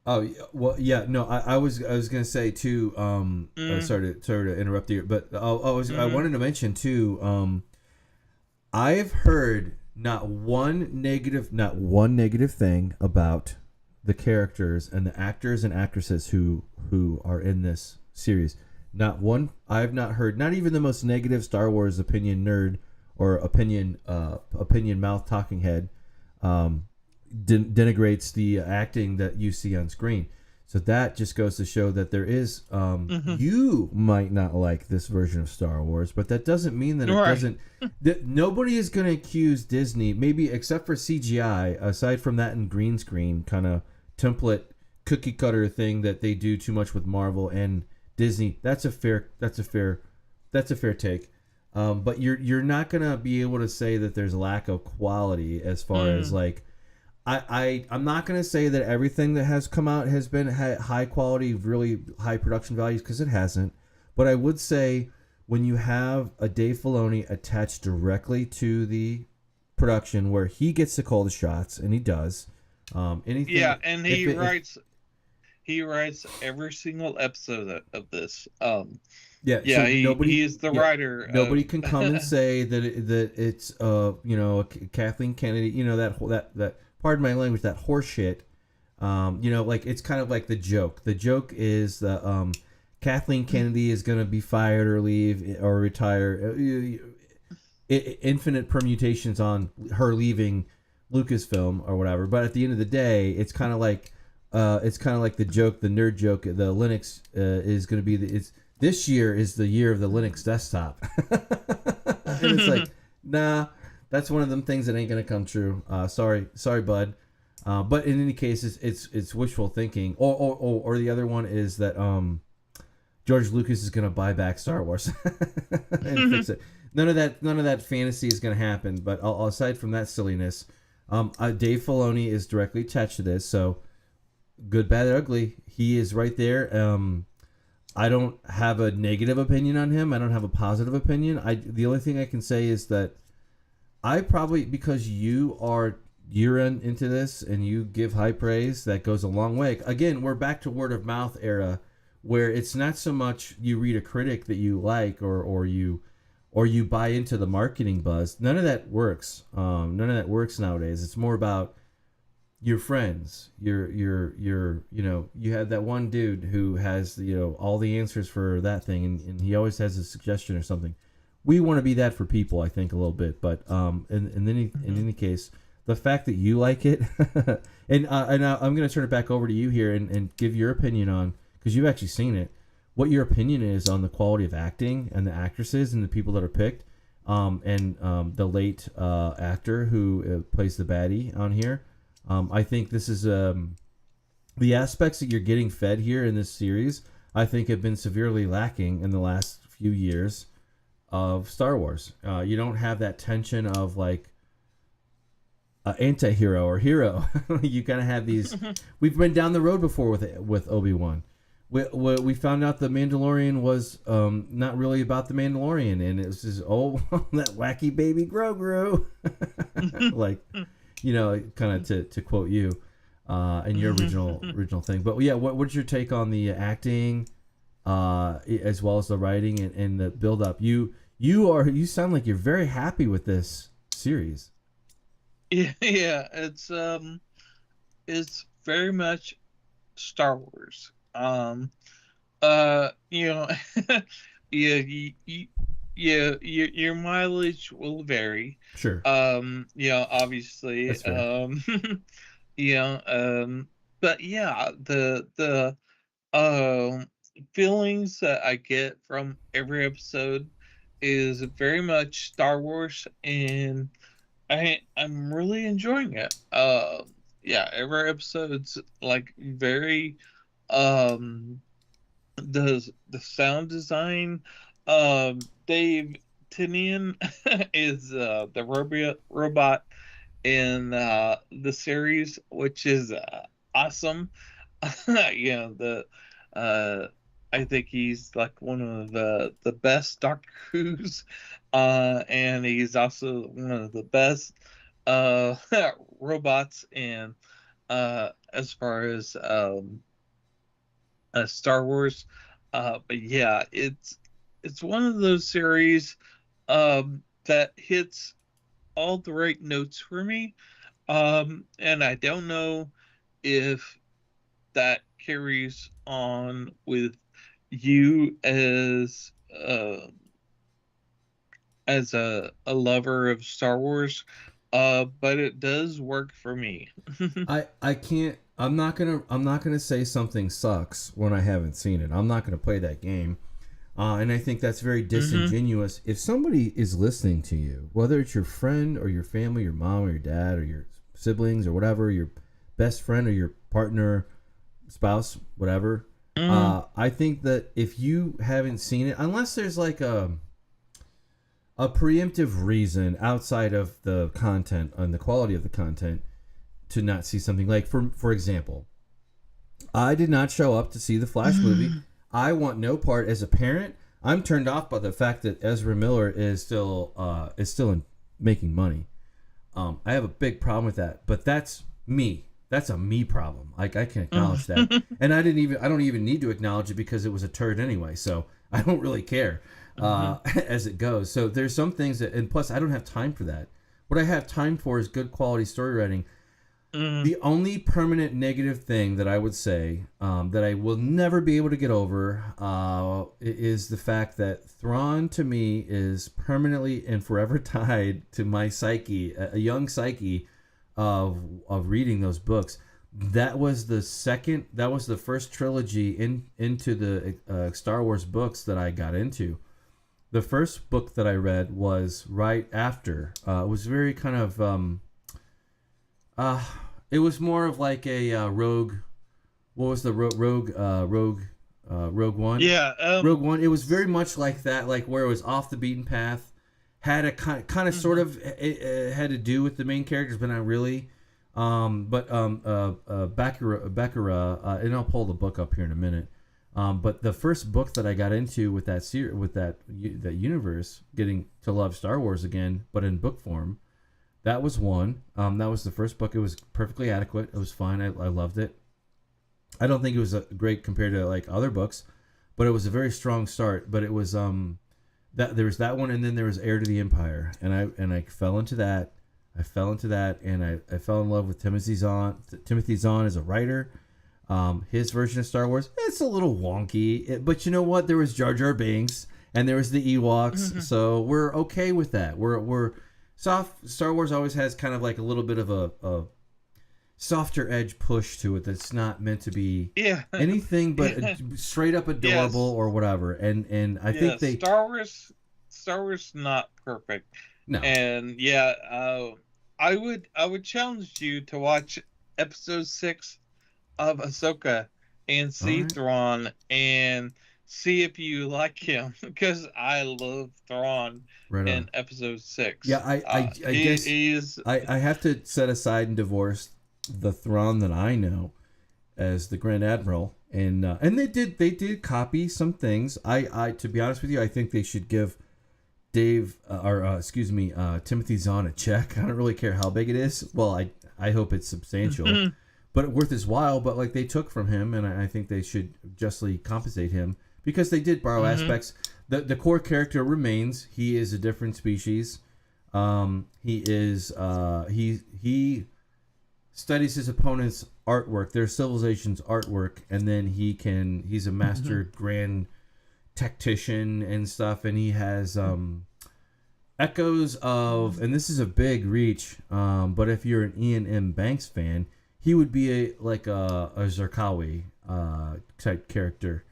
Speaker 2: oh well yeah no I was gonna say too
Speaker 3: Mm,
Speaker 2: sorry to interrupt you, but I
Speaker 3: mm-hmm.
Speaker 2: wanted to mention too I've heard not one negative thing about the characters and the actors and actresses who are in this series. Not one. I've not heard. Not even the most negative Star Wars opinion nerd or opinion mouth talking head um, denigrates the acting that you see on screen. So that just goes to show that there is.
Speaker 3: Mm-hmm.
Speaker 2: You might not like this version of Star Wars, but that doesn't mean that it
Speaker 3: Right.
Speaker 2: doesn't. That nobody is going to accuse Disney, maybe except for CGI. Aside from that, and green screen kind of template cookie cutter thing that they do too much with Marvel and Disney. That's a fair take. But you're not gonna be able to say that there's a lack of quality as far as like I'm not gonna say that everything that has come out has been high quality, really high production values, because it hasn't. But I would say when you have a Dave Filoni attached directly to the production, where he gets to call the shots, and he does. Anything.
Speaker 3: Yeah, and
Speaker 2: If
Speaker 3: he writes every single episode of this.
Speaker 2: Yeah, so
Speaker 3: Yeah, he is the writer
Speaker 2: nobody
Speaker 3: of.
Speaker 2: can come and say that it's Kathleen Kennedy, that pardon my language, that horse shit. Like it's kind of like the joke. The joke is that Kathleen Kennedy is going to be fired or leave or retire. Infinite permutations on her leaving Lucasfilm or whatever. But at the end of the day, it's kind of like the joke, the nerd joke. The Linux is going to be this year is the year of the Linux desktop. And it's like, nah, that's one of them things that ain't gonna come true. Sorry, bud. But in any case, it's wishful thinking. Or the other one is that George Lucas is gonna buy back Star Wars and fix it. None of that fantasy is gonna happen. But aside from that silliness, Dave Filoni is directly attached to this. So good, bad, ugly, he is right there. I don't have a negative opinion on him. I don't have a positive opinion. The only thing I can say is that I probably, because you're into this and you give high praise, that goes a long way. Again, we're back to word of mouth era, where it's not so much you read a critic that you like or you buy into the marketing buzz. None of that works. None of that works nowadays. It's more about your friends, you have that one dude who has all the answers for that thing, and he always has a suggestion or something. We want to be that for people, I think, a little bit, but in any case, the fact that you like it, and I'm going to turn it back over to you here and give your opinion on, because you've actually seen it, what your opinion is on the quality of acting and the actresses and the people that are picked, and the late actor who plays the baddie on here. I think this is the aspects that you're getting fed here in this series, I think, have been severely lacking in the last few years of Star Wars. You don't have that tension of like anti-hero or hero. You kind of have these. We've been down the road before with Obi-Wan. We found out the Mandalorian was not really about the Mandalorian, and it was just that wacky baby Grogu. Like, kind of to quote you, and your original thing. But yeah, what's your take on the acting, as well as the writing and the build up? You sound like you're very happy with this series.
Speaker 3: Yeah, it's very much Star Wars. You know, yeah, your mileage will vary.
Speaker 2: Sure,
Speaker 3: Obviously,
Speaker 2: that's fair.
Speaker 3: you know, but yeah, the um feelings that I get from every episode is very much Star Wars, and I'm really enjoying it. Yeah, every episode's like very um the sound design. Dave Tinian is the robot in the series, which is awesome. The uh, I think he's like one of the best Doctor Who's, and he's also one of the best uh, robots in as far as Star Wars. But yeah, it's one of those series that hits all the right notes for me. And I don't know if that carries on with you as a lover of Star Wars, but it does work for me.
Speaker 2: I can't. I'm not gonna say something sucks when I haven't seen it. I'm not gonna play that game. And I think that's very disingenuous. If somebody is listening to you, whether it's your friend or your family, your mom or your dad or your siblings or whatever, your best friend or your partner, spouse, whatever, I think that if you haven't seen it, unless there's like a preemptive reason outside of the content and the quality of the content to not see something, like for example, I did not show up to see the Flash movie. I want no part. As a parent, I'm turned off by the fact that Ezra Miller is still making money. I have a big problem with that, but that's me. That's a me problem. Like, I can acknowledge that, and I don't even need to acknowledge it because it was a turd anyway. So I don't really care as it goes. So there's some things that, and plus I don't have time for that. What I have time for is good quality story writing. The only permanent negative thing that I would say that I will never be able to get over is the fact that Thrawn to me is permanently and forever tied to my psyche, a young psyche of reading those books. That was the first trilogy into the Star Wars books that I got into. The first book that I read was right after. It was very kind of it was more of like a Rogue. What was the Rogue One?
Speaker 3: Yeah,
Speaker 2: Rogue One. It was very much like that, like where it was off the beaten path. Had a kind of sort of had to do with the main characters, but not really. Baccarat, and I'll pull the book up here in a minute. But the first book that I got into with that that universe, getting to love Star Wars again, but in book form. That was one. That was the first book. It was perfectly adequate. It was fine. I loved it. I don't think it was great compared to like other books, but it was a very strong start. But it was that there was that one, and then there was Heir to the Empire, and I fell into that. I fell in love with Timothy Zahn. Timothy Zahn as a writer. His version of Star Wars, it's a little wonky, but you know what? There was Jar Jar Binks, and there was the Ewoks, so we're okay with that. We're Star Wars always has kind of like a little bit of a softer edge push to it that's not meant to be anything but straight up adorable or whatever. And I think
Speaker 3: Star Wars not perfect.
Speaker 2: No.
Speaker 3: And I would challenge you to watch episode 6 of Ahsoka and see Thrawn and see if you like him, because I love Thrawn in episode 6.
Speaker 2: Yeah, I guess I have to set aside and divorce the Thrawn that I know as the Grand Admiral, and they did copy some things. I to be honest with you, I think they should give Timothy Zahn a check. I don't really care how big it is. Well, I hope it's substantial, but worth his while. But like, they took from him, and I think they should justly compensate him. Because they did borrow aspects. The core character remains. He is a different species. He studies his opponent's artwork, their civilization's artwork, and then he's a master grand tactician and stuff, and he has echoes of, and this is a big reach, but if you're an Ian M. Banks fan, he would be a Zarqawi type character.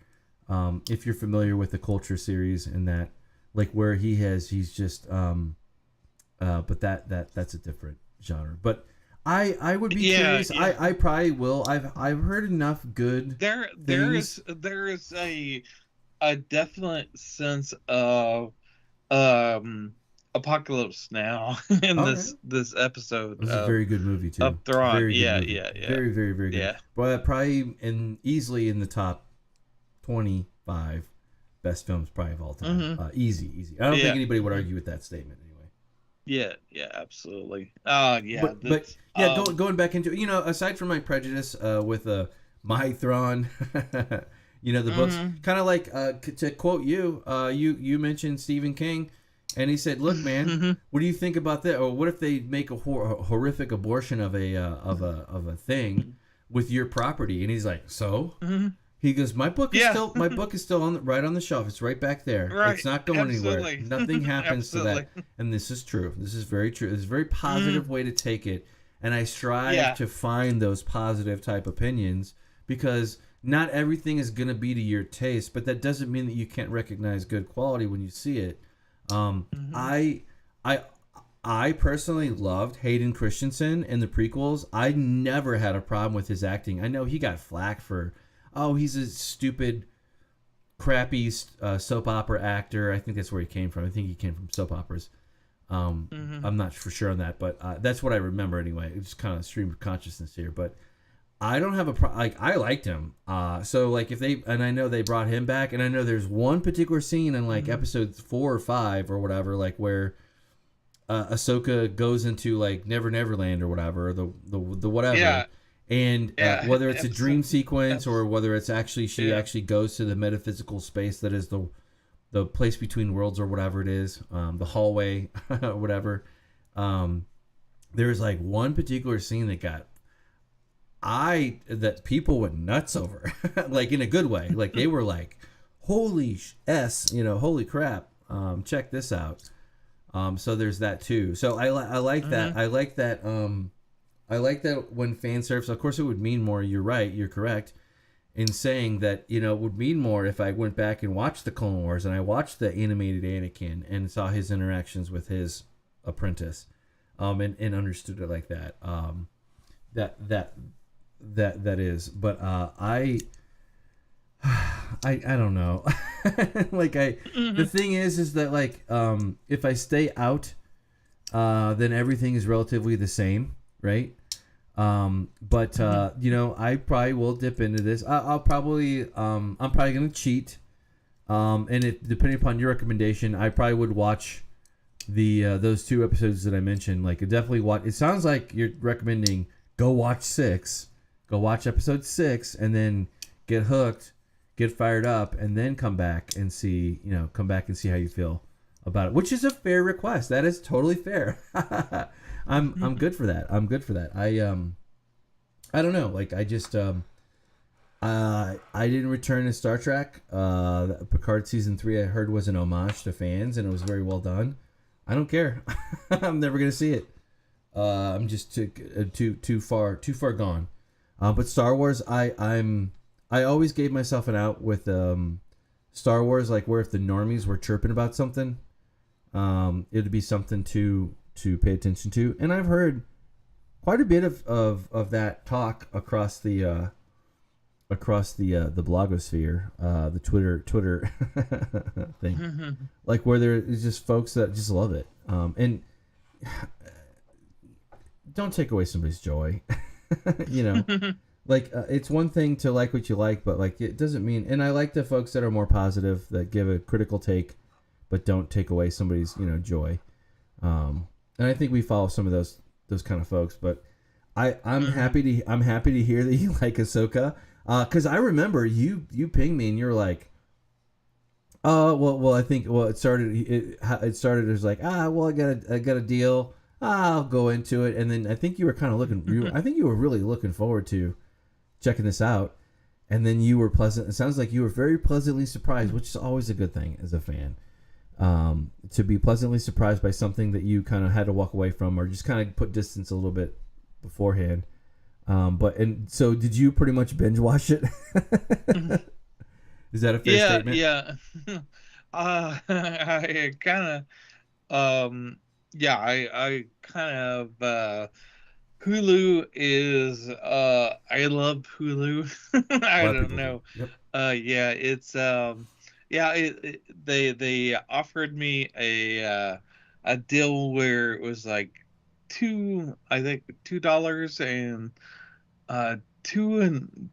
Speaker 2: If you're familiar with the Culture series and that, like where he's just, but that's a different genre. But I would be curious. Yeah. I probably will. I've heard enough good.
Speaker 3: There is a definite sense of Apocalypse Now in
Speaker 2: All right.
Speaker 3: this episode
Speaker 2: It was a very good movie too.
Speaker 3: of Thrawn.
Speaker 2: Very good
Speaker 3: Yeah,
Speaker 2: movie.
Speaker 3: yeah, yeah,
Speaker 2: Very, very, very good.
Speaker 3: yeah.
Speaker 2: But probably easily in the top 25 best films probably of all time.
Speaker 3: Mm-hmm.
Speaker 2: Easy, easy. I don't think
Speaker 3: Yeah.
Speaker 2: anybody would
Speaker 3: Mm-hmm.
Speaker 2: argue with that statement anyway.
Speaker 3: Yeah, yeah, absolutely. Yeah,
Speaker 2: But
Speaker 3: that's
Speaker 2: yeah, going back into, aside from my prejudice with my Thrawn, the books,
Speaker 3: mm-hmm.
Speaker 2: kind of like to quote you, you mentioned Stephen King, and he said, "Look, man,
Speaker 3: Mm-hmm.
Speaker 2: what do you think about that? Or what if they make a horrific abortion of a thing with your property?" And he's like, "So."
Speaker 3: Mm-hmm.
Speaker 2: He goes, "My book is
Speaker 3: Yeah.
Speaker 2: still right on the shelf. It's right back there.
Speaker 3: Right.
Speaker 2: It's not going anywhere.
Speaker 3: Absolutely.
Speaker 2: Nothing happens to
Speaker 3: Absolutely.
Speaker 2: that." And this is true. This is very true. This is a very positive way to take it. And I strive
Speaker 3: Yeah.
Speaker 2: to find those positive type opinions because not everything is going to be to your taste, but that doesn't mean that you can't recognize good quality when you see it.
Speaker 3: Mm-hmm.
Speaker 2: I personally loved Hayden Christensen in the prequels. I never had a problem with his acting. I know he got flack for, oh, he's a stupid, crappy soap opera actor. I think that's where he came from. I think he came from soap operas. I'm not for sure on that, but that's what I remember anyway. It's just kind of stream of consciousness here, but I don't have a like. I liked him. So like if they, and I know they brought him back, and I know there's one particular scene in like episode 4 or 5 or whatever, like where Ahsoka goes into like Never Neverland or whatever, or the whatever.
Speaker 3: Yeah.
Speaker 2: And
Speaker 3: Yeah.
Speaker 2: whether it's a dream sequence
Speaker 3: yes.
Speaker 2: or whether it's actually she actually goes to the metaphysical space that is the place between worlds or whatever it is, the hallway or whatever. There's like one particular scene that people went nuts over, like in a good way. Like they were like, "Holy holy crap! Check this out." So there's that too. So I like that. I like that. I like that when fan service. Of course, it would mean more. You're right. You're correct in saying that. It would mean more if I went back and watched the Clone Wars and I watched the animated Anakin and saw his interactions with his apprentice, and understood it like that. That is. But I don't know. Like the thing is that like if I stay out, then everything is relatively the same, right? But I probably will dip into this. I'm probably gonna cheat. And depending upon your recommendation, I probably would watch those 2 episodes that I mentioned. Like definitely watch. It sounds like you're recommending go watch 6, go watch episode 6, and then get hooked, get fired up, and then come back and see how you feel about it, which is a fair request. That is totally fair. I'm good for that. I'm good for that. I don't know. Like I just I didn't return to Star Trek. Picard season 3 I heard was an homage to fans and it was very well done. I don't care. I'm never gonna see it. I'm just too far gone. But Star Wars, I always gave myself an out with Star Wars, like where if the normies were chirping about something, it'd be something to pay attention to. And I've heard quite a bit of that talk across the blogosphere, the Twitter thing, like where there is just folks that just love it. And don't take away somebody's joy, Like it's one thing to like what you like, but like it doesn't mean. And I like the folks that are more positive, that give a critical take, but don't take away somebody's joy. And I think we follow some of those kind of folks. But I'm happy to hear that you like Ahsoka, because I remember you pinged me and you're like, well I think it started as like well I got a deal, I'll go into it, and then I think you were kind of looking. I think you were really looking forward to checking this out, and then you were pleasant. It sounds like you were very pleasantly surprised, which is always a good thing as a fan, to be pleasantly surprised by something that you kind of had to walk away from or just kind of put distance a little bit beforehand. And so did you pretty much binge watch it? Is that a fair statement?
Speaker 3: Yeah. I kind of I kind of Hulu is I love Hulu. I
Speaker 2: A lot of
Speaker 3: don't
Speaker 2: people do.
Speaker 3: know.
Speaker 2: Yep.
Speaker 3: Yeah, it's Yeah, they offered me a deal where it was like I think $2 and uh two and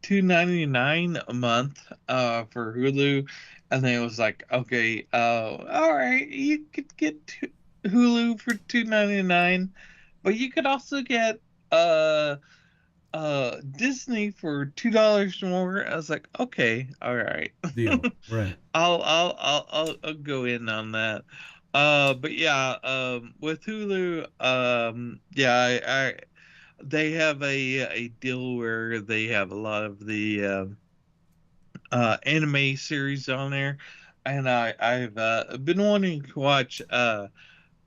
Speaker 3: $2.99 a month for Hulu, and then it was like, okay, all right, you could get Hulu for $2.99, but you could also get uh Disney for $2 more. I was like, okay, all right.
Speaker 2: Deal. Right.
Speaker 3: I'll go in on that. But yeah, with Hulu, yeah, I they have a deal where they have a lot of the anime series on there, and I've been wanting to watch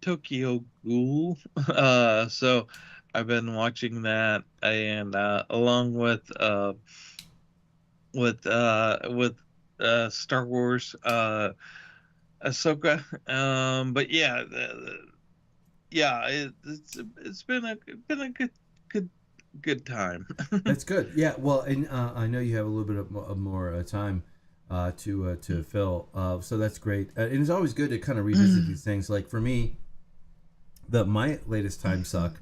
Speaker 3: Tokyo Ghoul, so I've been watching that, and along with Star Wars Ahsoka. But yeah, yeah, it's been a good time.
Speaker 2: That's good. Yeah. Well, and I know you have a little bit of more time to fill. So that's great. And it's always good to kind of revisit these things. Like for me, my latest time suck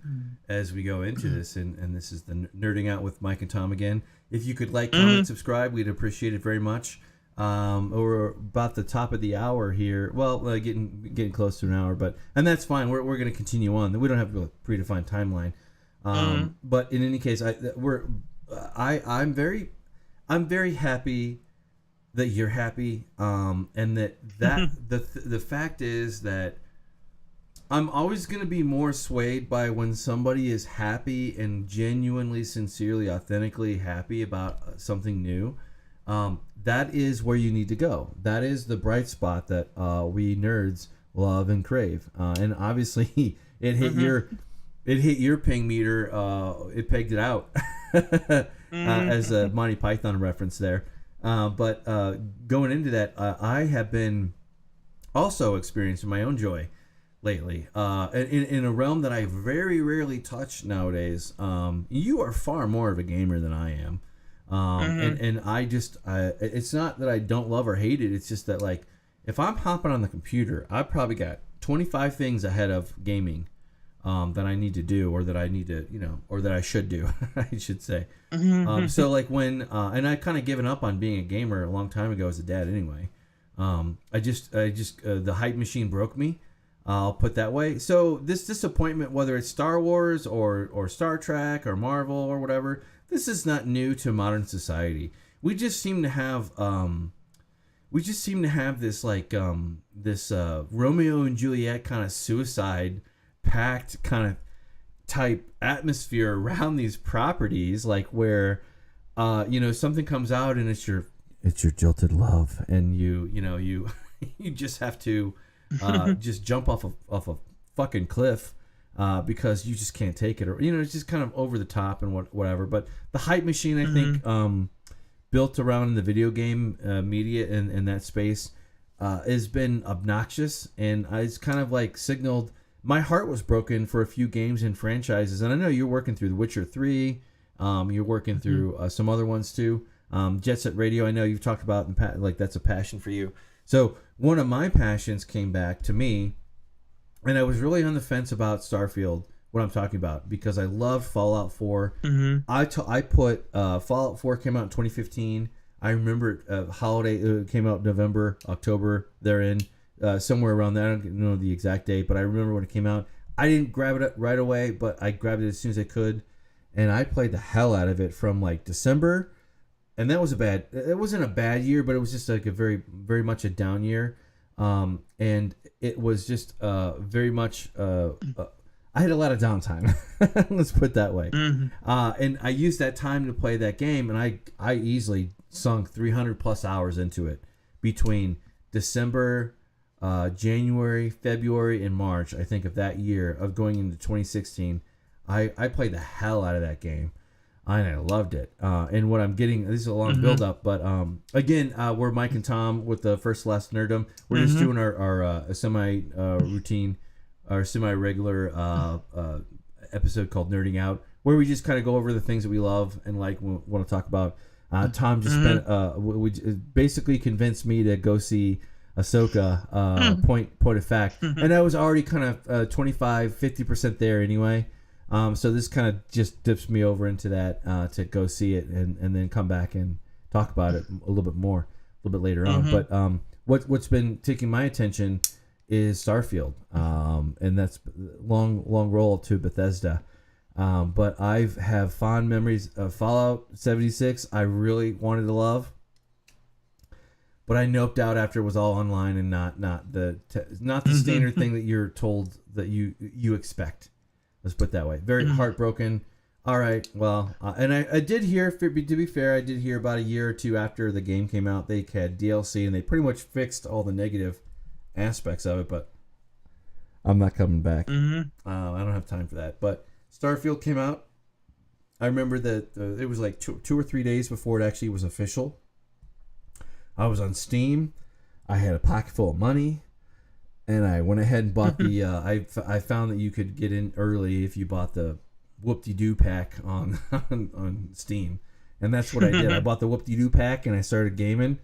Speaker 2: as we go into this, and this is the Nerding Out with Mike and Tom again. If you could like, comment, subscribe, we'd appreciate it very much. We're about the top of the hour here. Well, getting close to an hour, and that's fine. We're going to continue on. We don't have a predefined timeline. But in any case, I'm very happy that you're happy, and that the fact is that I'm always going to be more swayed by when somebody is happy and genuinely, sincerely, authentically happy about something new. That is where you need to go. That is the bright spot that we nerds love and crave. And obviously, it hit your ping meter. It pegged it out as a Monty Python reference there. But going into that, I have been also experiencing my own joy lately in a realm that I very rarely touch nowadays. You are far more of a gamer than I am. And I just it's not that I don't love or hate it. It's just that, like, if I'm hopping on the computer, I've probably got 25 things ahead of gaming that I need to do, or that I need to, or that I should do, I should say. So like when, and I kind of given up on being a gamer a long time ago as a dad anyway. I just the hype machine broke me. I'll put that way. So this disappointment, whether it's Star Wars or Star Trek or Marvel or whatever, this is not new to modern society. We just seem to have this like this Romeo and Juliet kind of suicide pact kind of type atmosphere around these properties, like where something comes out and it's your jilted love, and you you just have to just jump off a fucking cliff because you just can't take it, or it's just kind of over the top and whatever. But the hype machine, I think, built around the video game media and that space has been obnoxious, and it's kind of like signaled my heart was broken for a few games and franchises. And I know you're working through The Witcher 3, you're working through some other ones too. Jet Set Radio, I know you've talked about, like that's a passion for you. So one of my passions came back to me, and I was really on the fence about Starfield, what I'm talking about, because I love Fallout 4. I put Fallout 4 came out in 2015. I remember holiday, it came out November, October, therein, somewhere around there. I don't know the exact date, but I remember when it came out. I didn't grab it right away, but I grabbed it as soon as I could, and I played the hell out of it from like December. And that was it wasn't a bad year, but it was just like a very, very much a down year. And it was just very much, I had a lot of downtime. Let's put it that way. And I used that time to play that game, and I easily sunk 300 plus hours into it between December, January, February, and March, I think, of that year of going into 2016. I played the hell out of that game. And I loved it. And what I'm getting, this is a long build up, but again, we're Mike and Tom with the First Last Nerdom. We're just doing our semi routine, our semi regular episode called Nerding Out, where we just kind of go over the things that we love and like want to talk about. Tom just spent basically convinced me to go see Ahsoka. Point of fact, and I was already kind of 25-50% there anyway. So this kind of just dips me over into that to go see it and then come back and talk about it a little bit more a little bit later on. But what's been taking my attention is Starfield, and that's long roll to Bethesda. But I have fond memories of Fallout 76. I really wanted to love, but I noped out after it was all online and not the standard thing that you're told that you expect. Let's put it that way. Very heartbroken. All right, well, and I did hear, to be fair, I did hear about a year or two after the game came out, they had DLC and they pretty much fixed all the negative aspects of it, but I'm not coming back. I don't have time for that. But Starfield came out. I remember that it was like 2 or 3 days before it actually was official. I was on Steam. I had a pocket full of money, and I went ahead and bought the. I found that you could get in early if you bought the Whoop-de-Doo pack on Steam, and that's what I did. I bought the Whoop-de-Doo pack and I started gaming.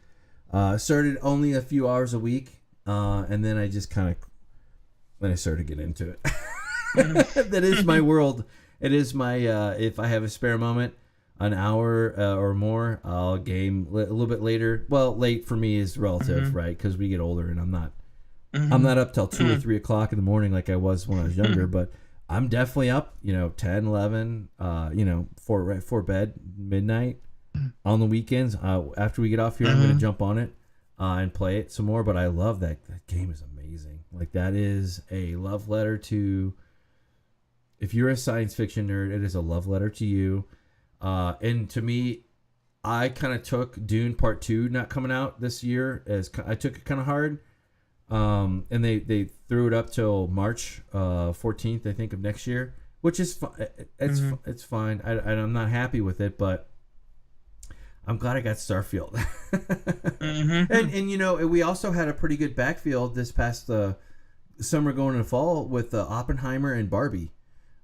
Speaker 2: Started only a few hours a week, and then I just kind of I started getting into it. That is my world. It is my if I have a spare moment, an hour or more, I'll game a little bit later. Well, late for me is relative, right? Because we get older, and I'm not up till 2 or 3 o'clock in the morning like I was when I was younger. But I'm definitely up, 10, 11, for bed, midnight on the weekends. After we get off here, I'm gonna jump on it and play it some more. But I love that game is amazing. Like, that is a love letter to. If you're a science fiction nerd, it is a love letter to you. And to me, I kind of took Dune Part 2 not coming out this year as I took it kind of hard. And they threw it up till March 14th, I think, of next year, which is fine. It's fine. I'm not happy with it, but I'm glad I got Starfield. And we also had a pretty good backfield this past summer going into fall with Oppenheimer and Barbie.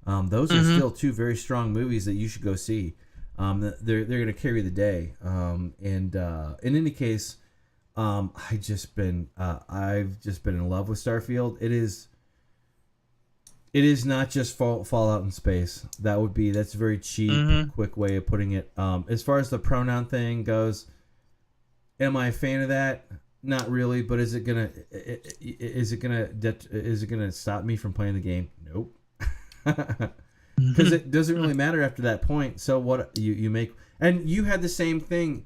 Speaker 2: Those are still two very strong movies that you should go see. They're going to carry the day. And in any case, I've just been in love with Starfield. It is not just Fallout in space. That's a very cheap, quick way of putting it. As far as the pronoun thing goes, am I a fan of that? Not really. But is it gonna stop me from playing the game? Nope. Because it doesn't really matter after that point. So what you make, and you had the same thing.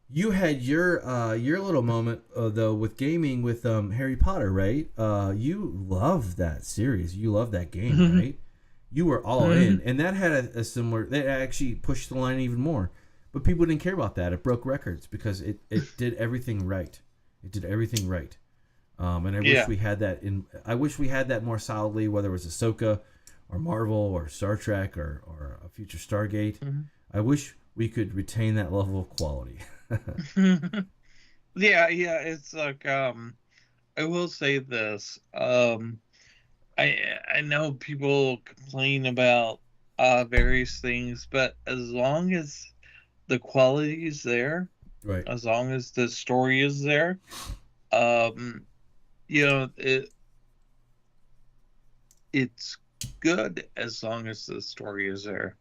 Speaker 2: You had your little moment though with gaming with Harry Potter, right? You love that series. You love that game, right? You were all in, and that had a similar. That actually pushed the line even more. But people didn't care about that. It broke records because it did everything right. It did everything right. And I wish we had that I wish we had that more solidly, whether it was Ahsoka or Marvel or Star Trek or a future Stargate. I wish we could retain that level of quality.
Speaker 3: Yeah, it's like I will say this. I know people complain about various things, but as long as the quality is there,
Speaker 2: right?
Speaker 3: As long as the story is there, it's good as long as the story is there.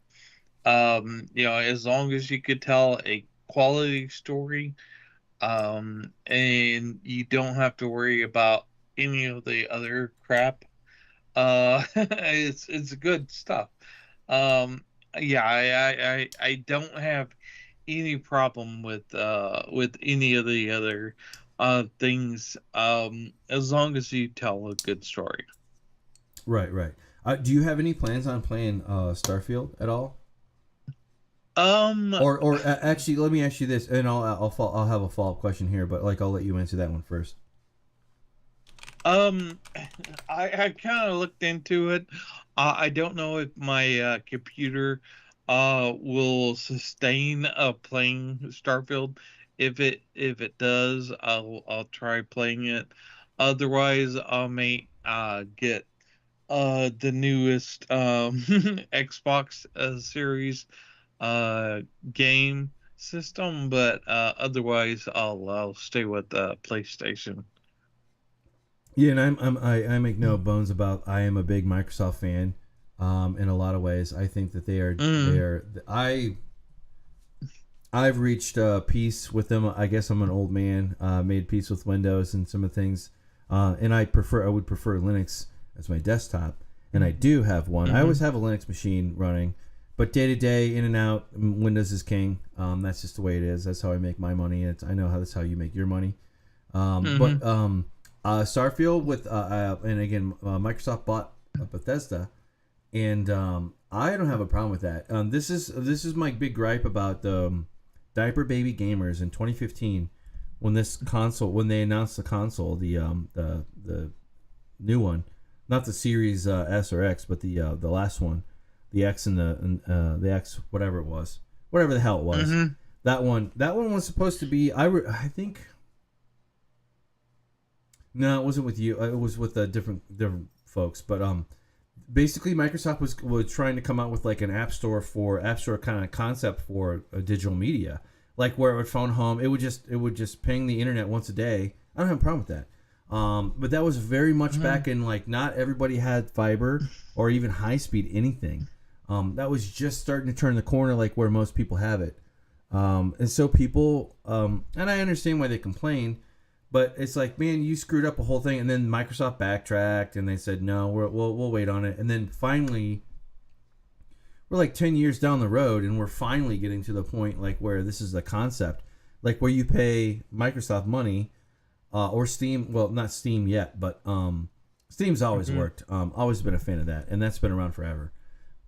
Speaker 3: As long as you could tell a quality story, and you don't have to worry about any of the other crap, it's good stuff. I don't have any problem with any of the other things, as long as you tell a good story.
Speaker 2: Right. Do you have any plans on playing Starfield at all? Or actually, let me ask you this, and I'll have a follow-up question here, but I'll let you answer that one first.
Speaker 3: I kind of looked into it. I don't know if my computer will sustain playing Starfield. If it does, I'll try playing it. Otherwise, I may get the newest Xbox series game system, but otherwise I'll stay with PlayStation.
Speaker 2: Yeah, and I make no bones about I am a big Microsoft fan. In a lot of ways, I think that I've reached peace with them. I guess I'm an old man. Made peace with Windows and some of the things, and I would prefer Linux as my desktop, and I do have one. I always have a Linux machine running, but day to day, in and out, Windows is king. That's just the way it is. That's how I make my money. I know that's how you make your money. But Starfield with and again, Microsoft bought Bethesda, and I don't have a problem with that. This is my big gripe about diaper baby gamers in 2015 when they announced the console, the new one, not the Series S or X, but the last one, the X and the X, whatever the hell it was. That one was supposed to be. I think. No, it wasn't with you. It was with different folks. But basically, Microsoft was trying to come out with like an app store kind of concept for digital media, like where it would phone home. It would just ping the internet once a day. I don't have a problem with that. But that was very much back in like not everybody had fiber or even high speed anything. That was just starting to turn the corner, like where most people have it. And so people, and I understand why they complain. But it's like, man, you screwed up a whole thing, and then Microsoft backtracked, and they said, no, we'll wait on it. And then finally, we're like 10 years down the road, and we're finally getting to the point like where this is the concept, like where you pay Microsoft money, or Steam. Well, not Steam yet, but Steam's always worked. Always been a fan of that, and that's been around forever.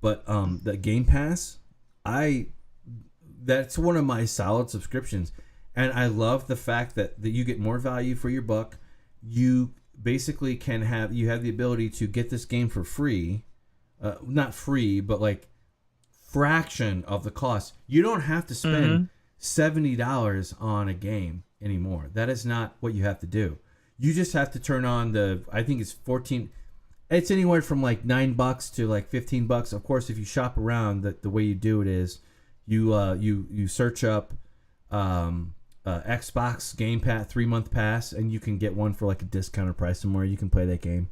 Speaker 2: But the Game Pass, that's one of my solid subscriptions. And I love the fact that you get more value for your buck. You basically have the ability to get this game for free. Not free, but like fraction of the cost. You don't have to spend $70 on a game anymore. That is not what you have to do. You just have to turn on I think it's 14. It's anywhere from like $9 to like $15. Of course, if you shop around, the way you do it is you search up Xbox Game Pass 3-month pass, and you can get one for like a discounted price somewhere. You can play that game.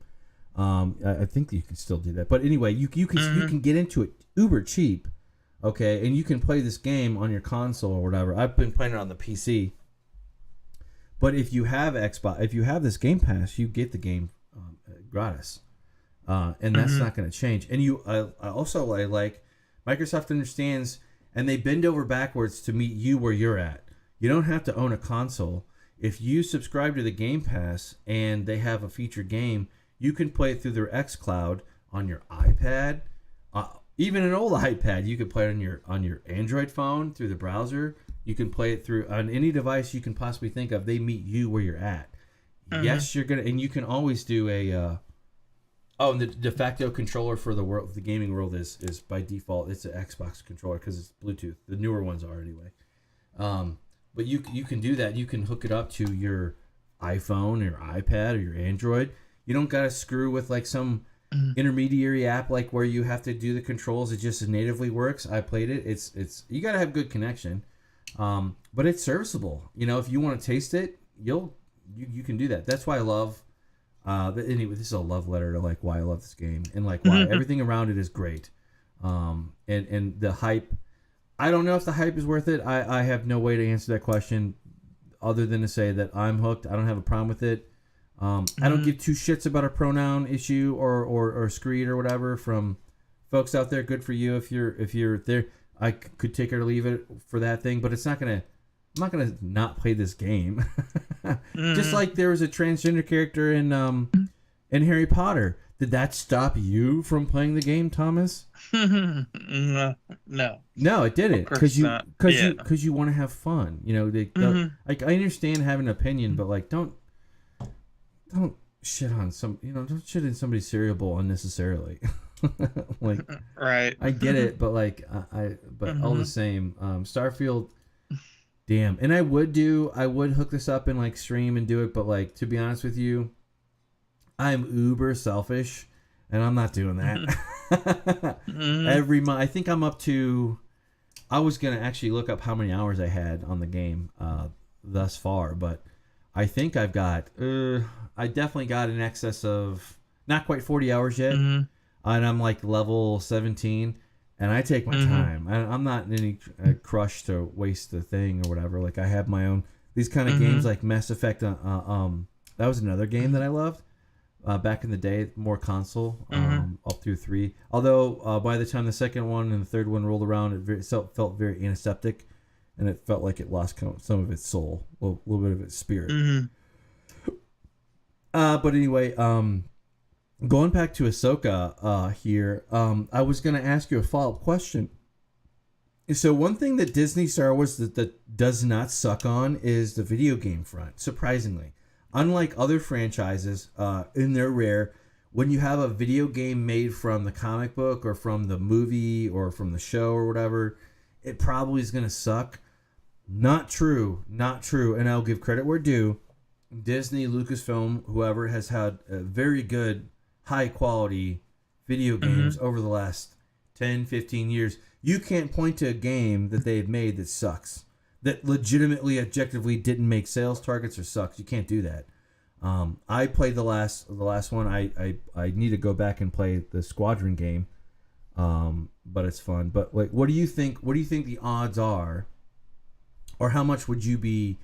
Speaker 2: I think you can still do that, but anyway, you can get into it uber cheap, okay, and you can play this game on your console or whatever. I've been playing it on the PC, but if you have this Game Pass, you get the game gratis, and that's not going to change. And I like Microsoft understands, and they bend over backwards to meet you where you're at. You don't have to own a console. If you subscribe to the Game Pass and they have a featured game, you can play it through their xCloud on your iPad, even an old iPad. You can play it on your Android phone through the browser. You can play it through on any device you can possibly think of. They meet you where you're at. Yes, you're gonna, and you can always do and the de facto controller for the gaming world is by default it's an Xbox controller because it's Bluetooth. The newer ones are anyway. But you can do that. You can hook it up to your iPhone or your iPad or your Android. You don't got to screw with like some intermediary app like where you have to do the controls. It just natively works. I played it. It's you got to have good connection, but it's serviceable. You know, if you want to taste it, you can do that. That's why I love. Anyway, this is a love letter to like why I love this game and like why everything around it is great. And the hype. I don't know if the hype is worth it. I have no way to answer that question other than to say that I'm hooked. I don't have a problem with it. I don't give two shits about a pronoun issue or screed or whatever from folks out there. Good for you if you're there. I could take it or leave it for that thing, but I'm not gonna not play this game. Just like there was a transgender character in Harry Potter. Did that stop you from playing the game, Thomas?
Speaker 3: No,
Speaker 2: it didn't. Because you want to have fun. You know, like I understand having an opinion, but like don't shit on don't shit in somebody's cereal bowl unnecessarily. Like,
Speaker 3: right?
Speaker 2: I get it, but like but all the same, Starfield. Damn, and I would hook this up and like stream and do it, but like to be honest with you, I'm uber selfish, and I'm not doing that. Every month, I think I'm up to I was gonna actually look up how many hours I had on the game thus far, but I think I've got I definitely got in excess of not quite 40 hours yet,
Speaker 3: Mm-hmm.
Speaker 2: and I'm like level 17, and I take my time. I'm not in any crush to waste the thing or whatever. Like I have my own these kind of games like Mass Effect. That was another game that I loved back in the day, more console up through 3. Although by the time the second one and the third one rolled around, it felt very antiseptic, and it felt like it lost some of its soul, a little bit of its spirit. But anyway, going back to Ahsoka here, I was going to ask you a follow-up question. So one thing that Disney Star Wars that does not suck on is the video game front, surprisingly. Unlike other franchises, in their rare, when you have a video game made from the comic book or from the movie or from the show or whatever, it probably is going to suck. Not true. And I'll give credit where due. Disney, Lucasfilm, whoever has had a very good, high quality video games over the last 10, 15 years. You can't point to a game that they've made that sucks, that legitimately, objectively didn't make sales targets or sucks. You can't do that. I played the last one. I need to go back and play the Squadron game, but it's fun. But like, what do you think? What do you think the odds are, or how much would you be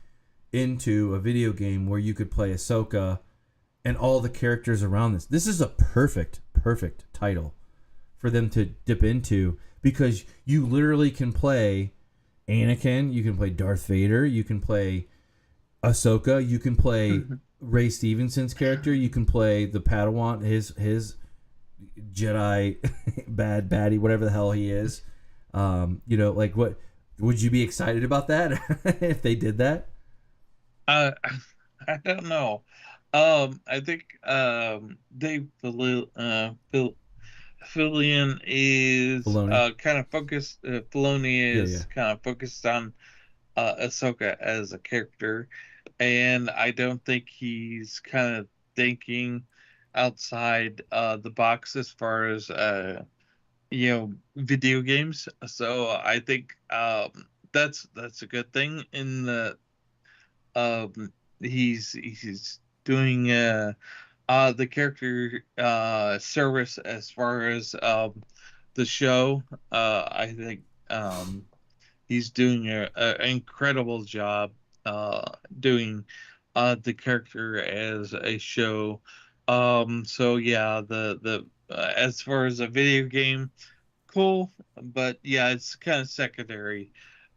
Speaker 2: into a video game where you could play Ahsoka and all the characters around this? This is a perfect title for them to dip into, because you literally can play Anakin, you can play Darth Vader, you can play Ahsoka, you can play Ray Stevenson's character, you can play the Padawan, his Jedi bad baddie, whatever the hell he is. Like, what would you be excited about that if they did that?
Speaker 3: I don't know. I think Fillion is
Speaker 2: Filoni.
Speaker 3: kind of focused. Filoni is
Speaker 2: Yeah.
Speaker 3: kind of focused on Ahsoka as a character, and I don't think he's kind of thinking outside the box as far as video games. So I think that's a good thing in the he's doing the character service as far as the show. I think he's doing an incredible job doing the character as a show. So yeah, the as far as a video game, cool, but yeah, it's kind of secondary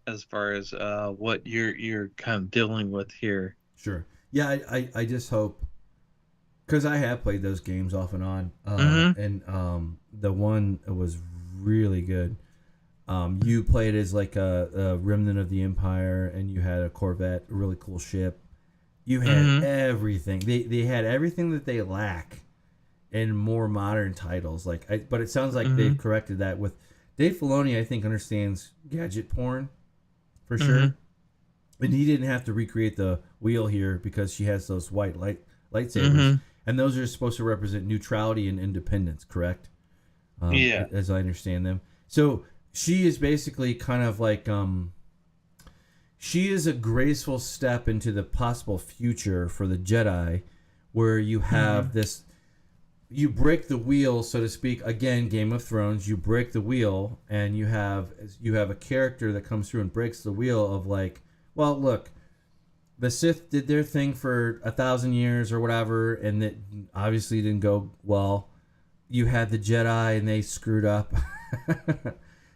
Speaker 3: as far as what you're kind of dealing with here.
Speaker 2: Sure. Yeah, I just hope, because I have played those games off and on, and the one was really good. You played as like a remnant of the Empire, and you had a Corvette, a really cool ship. You had everything. They had everything that they lack in more modern titles. But it sounds like they've corrected that with Dave Filoni. I think understands gadget porn for sure, and he didn't have to recreate the wheel here because she has those white lightsabers, and those are supposed to represent neutrality and independence. Correct?
Speaker 3: Yeah,
Speaker 2: as I understand them. So she is basically kind of like she is a graceful step into the possible future for the Jedi, where you have this, you break the wheel, so to speak. Again, Game of Thrones, you break the wheel, and you have a character that comes through and breaks the wheel of like, well, look, the Sith did their thing for 1,000 years or whatever, and it obviously didn't go well. You had the Jedi, and they screwed up.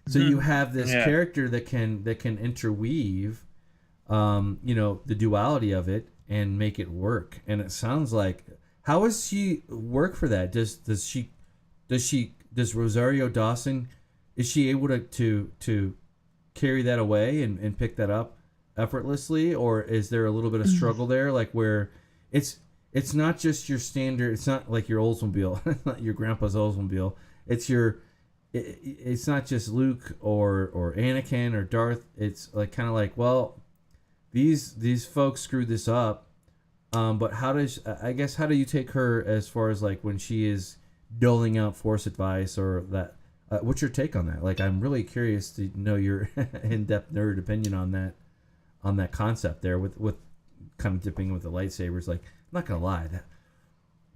Speaker 2: So you have this character that can interweave, the duality of it and make it work. And it sounds like, how does she work for that? Does Rosario Dawson, is she able to carry that away and pick that up effortlessly, or is there a little bit of struggle there, like where it's not just your standard, it's not like your Oldsmobile, not your grandpa's Oldsmobile, it's not just Luke or Anakin or Darth. It's like kind of like, well, these folks screwed this up, but how do you take her as far as like when she is doling out Force advice or that what's your take on that? Like, I'm really curious to know your in-depth nerd opinion on that concept there with kind of dipping with the lightsabers. Like, I'm not gonna lie, that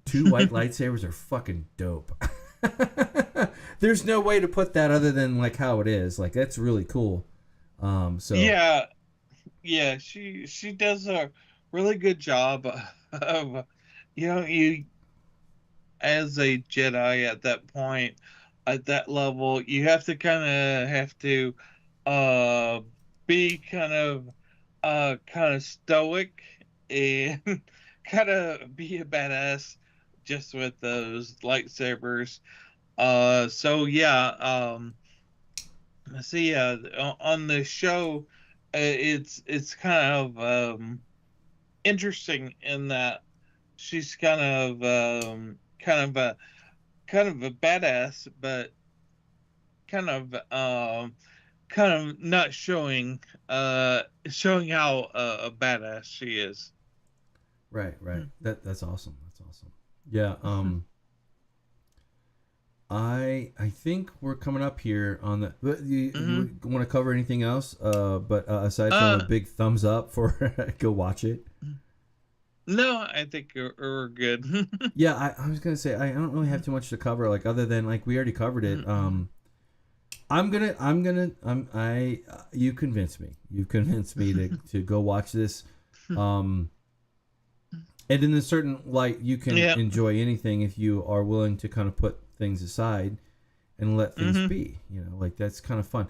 Speaker 2: 2 white lightsabers are fucking dope. There's no way to put that other than like how it is. Like, that's really cool. So
Speaker 3: yeah, she does a really good job of, you as a Jedi at that point, at that level, you have to uh be kind of stoic and kind of be a badass just with those lightsabers. So yeah, see, on the show, it's kind of interesting in that she's kind of a badass, but kind of not showing how a badass she is.
Speaker 2: right. That's awesome. That's awesome. Yeah. I think we're coming up here on the. You want to cover anything else? But aside from a big thumbs up for go watch it.
Speaker 3: No, I think we're good.
Speaker 2: Yeah, I was gonna say I don't really have too much to cover. Like, other than like we already covered it. You convinced me. You've convinced me to go watch this. And in a certain light, you can enjoy anything if you are willing to kind of put things aside and let things be. Like, that's kind of fun.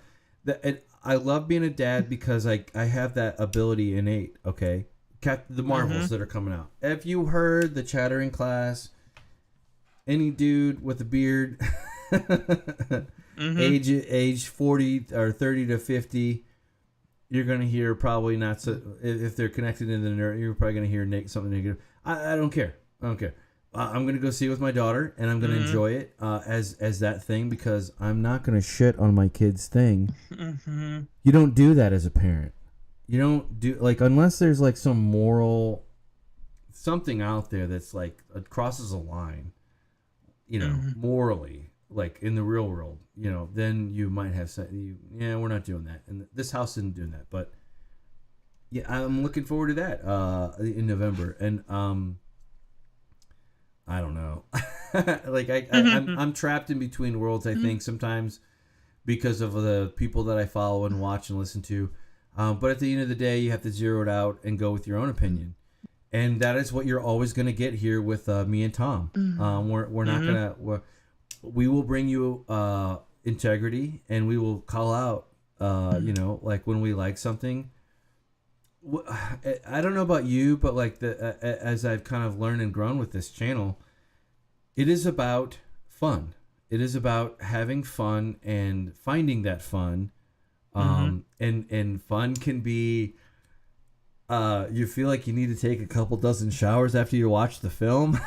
Speaker 2: I love being a dad because I have that ability innate. Okay, the Marvels that are coming out. If you heard the chattering class, any dude with a beard, age 40 or 30 to 50. You're going to hear probably not so, if they're connected in the nerd, you're probably going to hear something negative. I don't care. I'm going to go see it with my daughter, and I'm going to enjoy it as that thing, because I'm not going to shit on my kid's thing. You don't do that as a parent. You don't do, like, unless there's like some moral something out there that's like it crosses a line, morally, like in the real world, then you might have said, we're not doing that. And this house isn't doing that. But yeah, I'm looking forward to that in November. And I don't know. Like I'm trapped in between worlds, I think, sometimes because of the people that I follow and watch and listen to. But at the end of the day, you have to zero it out and go with your own opinion. And that is what you're always going to get here with me and Tom. We're not going to... We will bring you integrity, and we will call out, like when we like something. I don't know about you, but like as I've kind of learned and grown with this channel, it is about fun. It is about having fun and finding that fun. And fun can be, you feel like you need to take a couple dozen showers after you watch the film,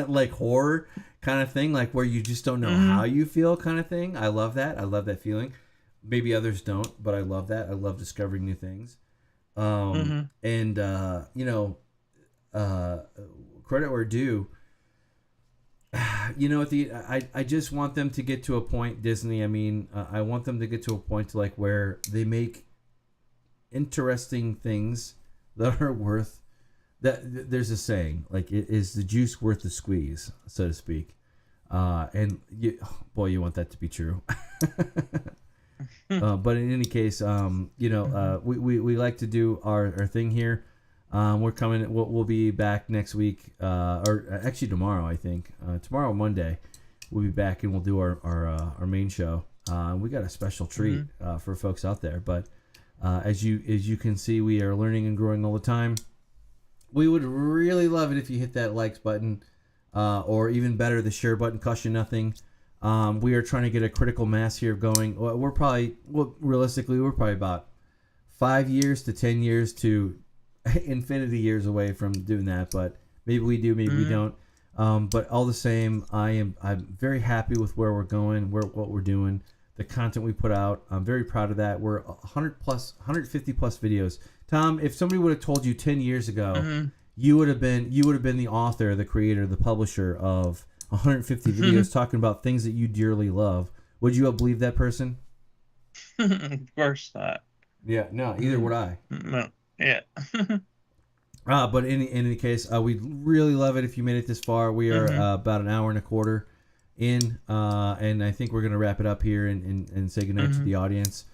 Speaker 2: like horror kind of thing, like where you just don't know how you feel kind of thing. I love that. I love that feeling. Maybe others don't, but I love that. I love discovering new things. And, credit where due, I just want them to get to a point, Disney. I mean, I want them to get to a point to like where they make interesting things that are worth that. There's a saying, like, is the juice worth the squeeze, so to speak? And you want that to be true. But in any case, we like to do our thing here. We're coming. We'll be back next week, or actually tomorrow. I think tomorrow, Monday, we'll be back and we'll do our main show. We got a special treat for folks out there. But as you can see, we are learning and growing all the time. We would really love it if you hit that likes button, or even better, the share button. Costs you nothing. We are trying to get a critical mass here going. Realistically, we're probably about 5 years to 10 years to infinity years away from doing that. But maybe we do, maybe we don't. But all the same, I'm very happy with where we're going, what we're doing, the content we put out. I'm very proud of that. We're 150 plus videos. Tom, if somebody would have told you 10 years ago, you would have been the author, the creator, the publisher of 150 videos talking about things that you dearly love Would you have believed that person?
Speaker 3: Of course not.
Speaker 2: Yeah, no, either would I.
Speaker 3: No. Yeah.
Speaker 2: But in any case, we'd really love it if you made it this far. We are about an hour and a quarter in, and I think we're going to wrap it up here and say goodnight to the audience.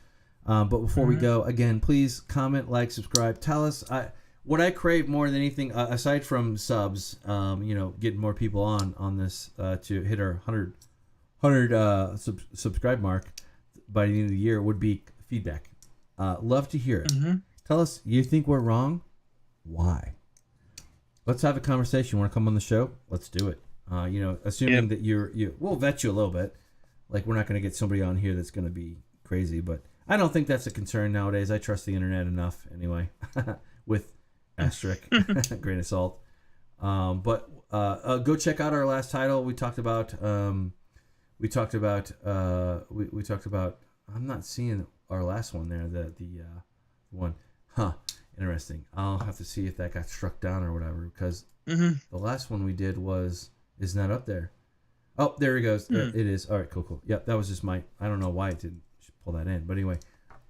Speaker 2: But before we go, again, please comment, like, subscribe. Tell us what I crave more than anything, aside from subs, getting more people on this to hit our 100 subscribe mark by the end of the year would be feedback. Love to hear it. Tell us, you think we're wrong? Why? Let's have a conversation. Want to come on the show? Let's do it. Assuming that we'll vet you a little bit. Like, we're not going to get somebody on here that's going to be crazy, but I don't think that's a concern nowadays. I trust the internet enough anyway, with asterisk, grain of salt. But go check out our last title. We talked about. We talked about. I'm not seeing our last one there. The one. Interesting. I'll have to see if that got struck down or whatever, because the last one we did is not up there. Oh, there he goes. It is. All right, cool. Yep, that was just I don't know why it didn't pull that in. But anyway,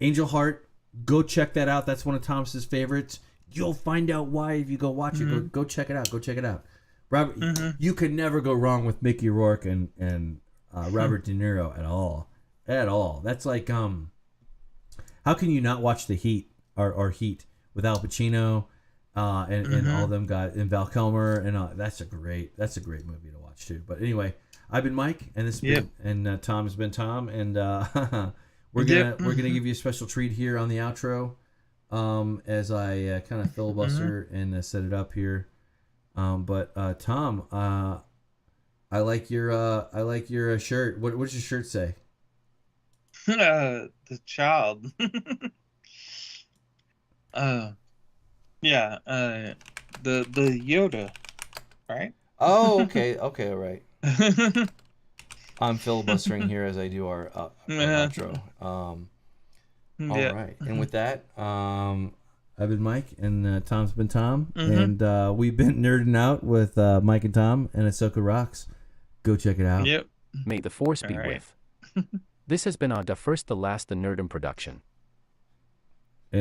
Speaker 2: Angel Heart, go check that out. That's one of Thomas's favorites. You'll find out why if you go watch it. Go check it out. Go check it out. Robert, you could never go wrong with Mickey Rourke and Robert De Niro at all. At all. That's like, how can you not watch The Heat or Heat with Al Pacino and all them guys, and Val Kilmer, and that's a great movie to watch too. But anyway, I've been Mike, and this has been, and Tom has been Tom, and we're gonna give you a special treat here on the outro, as I kind of filibuster and set it up here. But Tom, I like your shirt. What does your shirt say?
Speaker 3: The child. The Yoda, right?
Speaker 2: Oh, okay, all right. I'm filibustering here as I do our outro. All right, and with that, I've been Mike, and Tom's been Tom, and we've been nerding out with Mike and Tom and Ahsoka Rocks. Go check it out.
Speaker 3: Yep.
Speaker 1: May the Force be with. This has been a the1st-thelast-TheNerdom production.